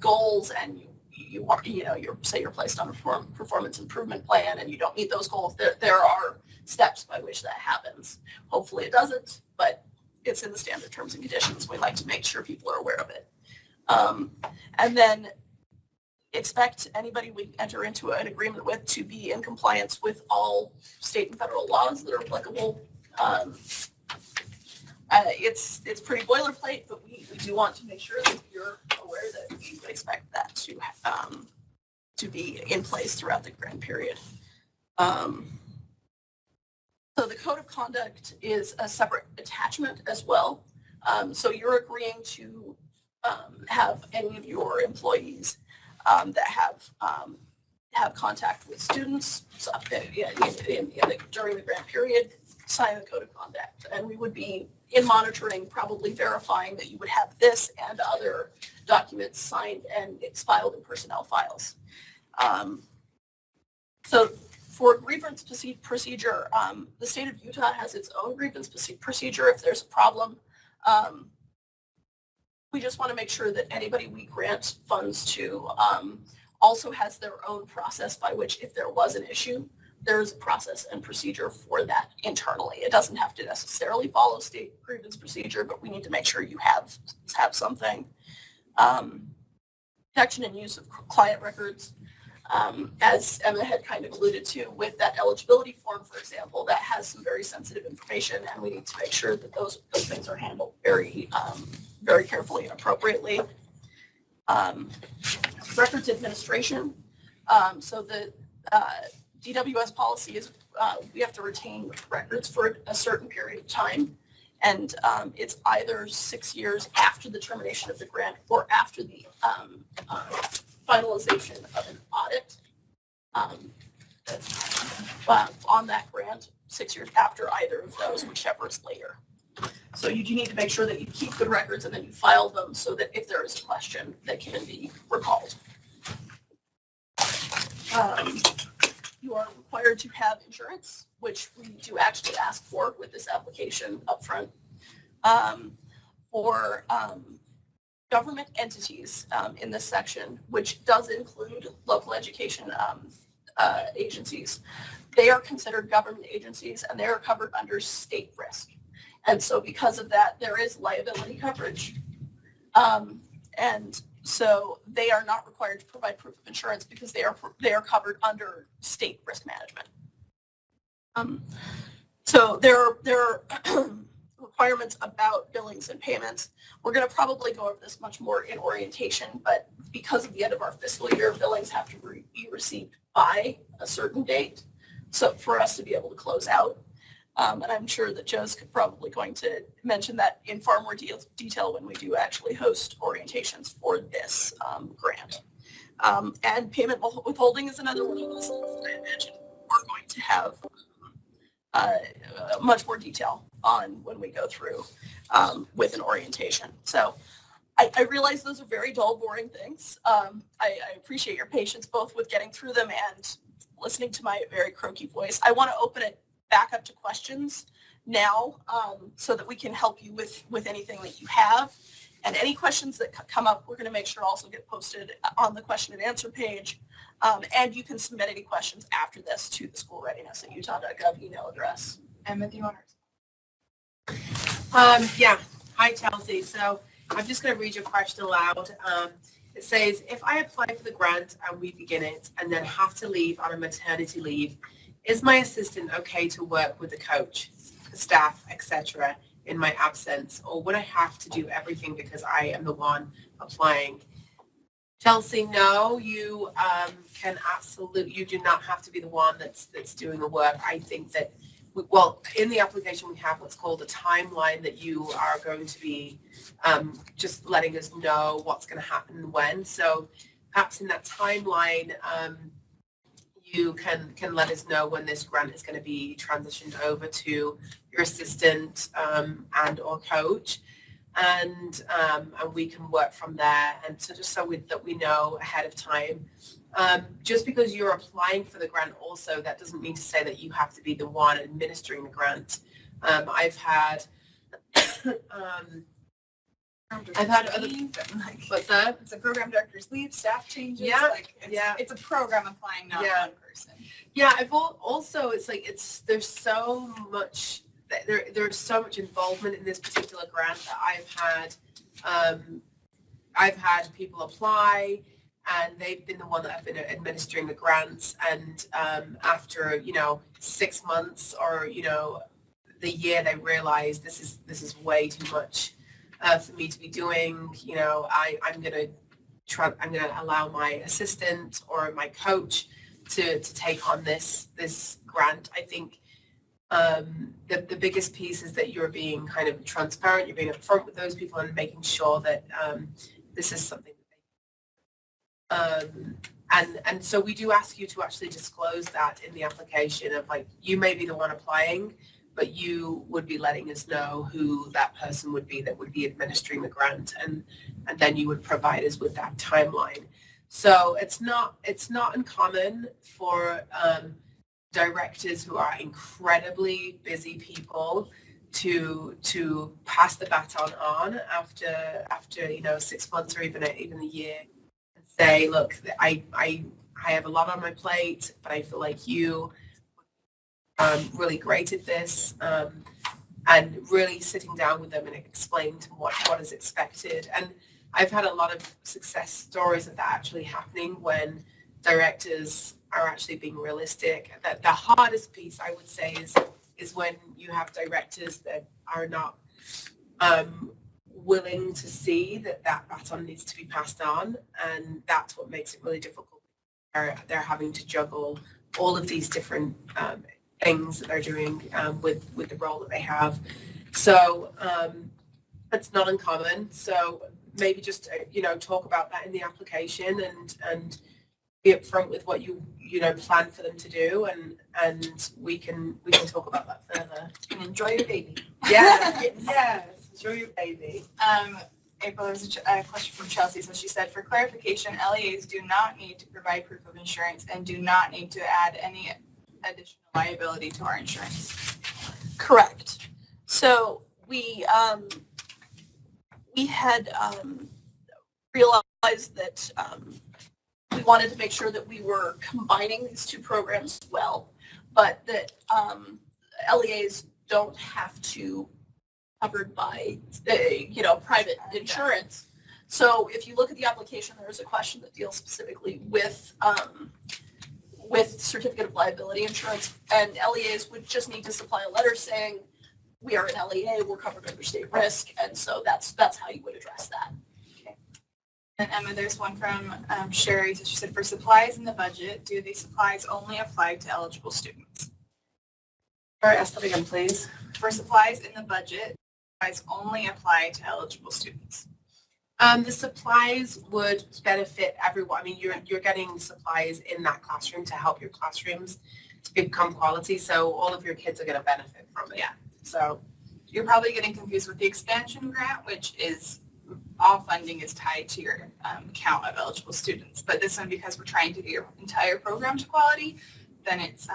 goals, and you're placed on a performance improvement plan and you don't meet those goals, there are steps by which that happens. Hopefully it doesn't, but it's in the standard terms and conditions. We like to make sure people are aware of it. And then expect anybody we enter into an agreement with to be in compliance with all state and federal laws that are applicable. It's pretty boilerplate, but we do want to make sure that you're aware that we would expect that to be in place throughout the grant period. So the code of conduct is a separate attachment as well. So you're agreeing to have any of your employees that have contact with students during the grant period sign the code of conduct, and we would be in monitoring, probably verifying that you would have this and other documents signed and it's filed in personnel files. So for grievance procedure, the state of Utah has its own grievance procedure if there's a problem. We just want to make sure that anybody we grant funds to also has their own process by which, if there was an issue, there is a process and procedure for that internally. It doesn't have to necessarily follow state grievance procedure, but we need to make sure you have something. Protection and use of client records. As Emma had kind of alluded to with that eligibility form, for example, that has some very sensitive information, and we need to make sure that those things are handled very carefully and appropriately. Records administration. So the DWS policy is we have to retain records for a certain period of time, and it's either 6 years after the termination of the grant or after the finalization of an audit on that grant, 6 years after either of those, whichever is later. So you do need to make sure that you keep good records and then you file them so that if there is a question, that can be recalled. You are required to have insurance, which we do actually ask for with this application upfront. For government entities in this section, which does include local education agencies, they are considered government agencies and they are covered under state risk. And so because of that, there is liability coverage. And so they are not required to provide proof of insurance because they are covered under state risk management. So there are requirements about billings and payments. We're going to probably go over this much more in orientation, but because of the end of our fiscal year, billings have to be received by a certain date. So for us to be able to close out. And I'm sure that Joe's probably going to mention that in far more detail when we do actually host orientations for this grant. And payment withholding is another one of those things that I imagine we're going to have much more detail on when we go through with an orientation. So I realize those are very dull, boring things. I appreciate your patience both with getting through them and listening to my very croaky voice. I want to open it back up to questions now so that we can help you with anything that you have. And any questions that come up, we're going to make sure also get posted on the question and answer page. And you can submit any questions after this to the schoolreadiness@utah.gov email address. Emma, do you want to? Yeah. Hi, Chelsea. So I'm just going to read your question aloud. It says, if I apply for the grant and we begin it and then have to leave on a maternity leave, is my assistant okay to work with the coach, staff, etc. in my absence, or would I have to do everything because I am the one applying? Chelsea, no, you you do not have to be the one that's doing the work. I think that, in the application we have what's called a timeline that you are going to be just letting us know what's going to happen when. So perhaps in that timeline, you can let us know when this grant is going to be transitioned over to your assistant and or coach, and we can work from there. And so just so that we know ahead of time. Just because you're applying for the grant also, that doesn't mean to say that you have to be the one administering the grant. I've had other, what's that? It's a program director's leave, staff changes. Yeah, It's a program applying, not one person. Yeah, I've also, there's so much, there's so much involvement in this particular grant that I've had people apply and they've been the one that have been administering the grants, and after 6 months or the year, they realize this is way too much for me to be doing. I'm gonna allow my assistant or my coach to take on this grant. I think the biggest piece is that you're being kind of transparent, you're being upfront with those people and making sure that this is something that and so we do ask you to actually disclose that in the application of, like, you may be the one applying, but you would be letting us know who that person would be that would be administering the grant, and then you would provide us with that timeline. So it's not uncommon for directors who are incredibly busy people to pass the baton on after 6 months or even a year, and say, look, I have a lot on my plate, but I feel like you really great at this, and really sitting down with them and explaining to them what is expected. And I've had a lot of success stories of that actually happening when directors are actually being realistic. That the hardest piece, I would say, is when you have directors that are not willing to see that baton needs to be passed on, and that's what makes it really difficult. They're having to juggle all of these different things that they're doing with the role that they have. So it's not uncommon. So maybe just talk about that in the application and be upfront with what you plan for them to do, and we can talk about that further. And enjoy your baby. Yeah, yes, enjoy your baby. April, there's a question from Chelsea. So she said, for clarification, LEAs do not need to provide proof of insurance and do not need to add any additional liability to our insurance. Correct. So we had realized that we wanted to make sure that we were combining these two programs well, but that LEAs don't have to be covered by private insurance. So if you look at the application, there is a question that deals specifically with certificate of liability insurance, and LEAs would just need to supply a letter saying we are an LEA, we're covered under state risk, and so that's how you would address that. Okay. And Emma, there's one from Sherry. So she said, for supplies in the budget, do these supplies only apply to eligible students? Sorry, ask that again, please. For supplies in the budget, supplies only apply to eligible students. The supplies would benefit everyone. I mean, you're getting supplies in that classroom to help your classrooms to become quality, so all of your kids are going to benefit from it. Yeah. So You're probably getting confused with the expansion grant, which is all funding is tied to your count of eligible students. But this one, because we're trying to get your entire program to quality, then it's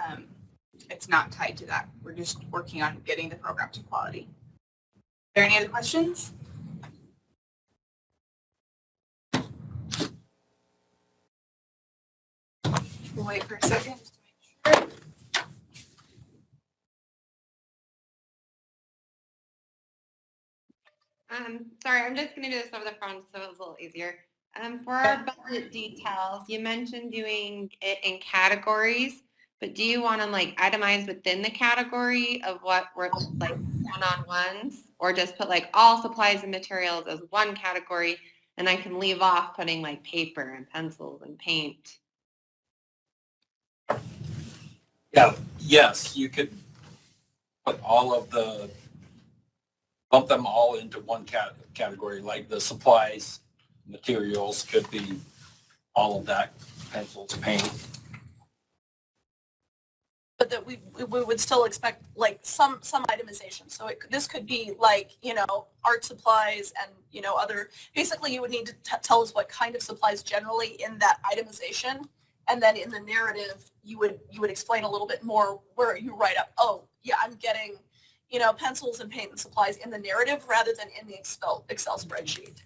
not tied to that. We're just working on getting the program to quality. Are there any other questions? We'll wait for a second just to make sure. Sorry, I'm just gonna do this over the phone so it's a little easier. For our budget details, you mentioned doing it in categories, but do you want to like itemize within the category of what we're like one-on-ones, or just put like all supplies and materials as one category, and I can leave off putting like paper and pencils and paint? Yeah, yes, you could put lump them all into one category, like the supplies, materials could be all of that, pencils, paint. But that we would still expect like some itemization. So this could be like, art supplies and, other, basically you would need to tell us what kind of supplies generally in that itemization. And then in the narrative, you would explain a little bit more where you write up, oh yeah, I'm getting, pencils and paint and supplies in the narrative rather than in the Excel spreadsheet.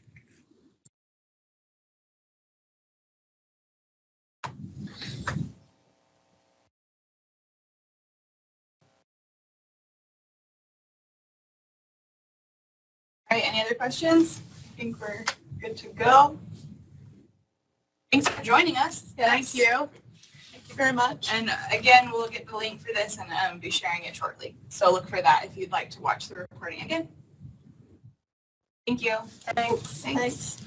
All right, any other questions? I think we're good to go. Thanks for joining us. Yes. Thank you. Thank you very much. And again, we'll get the link for this and be sharing it shortly. So look for that if you'd like to watch the recording again. Thank you. Thanks.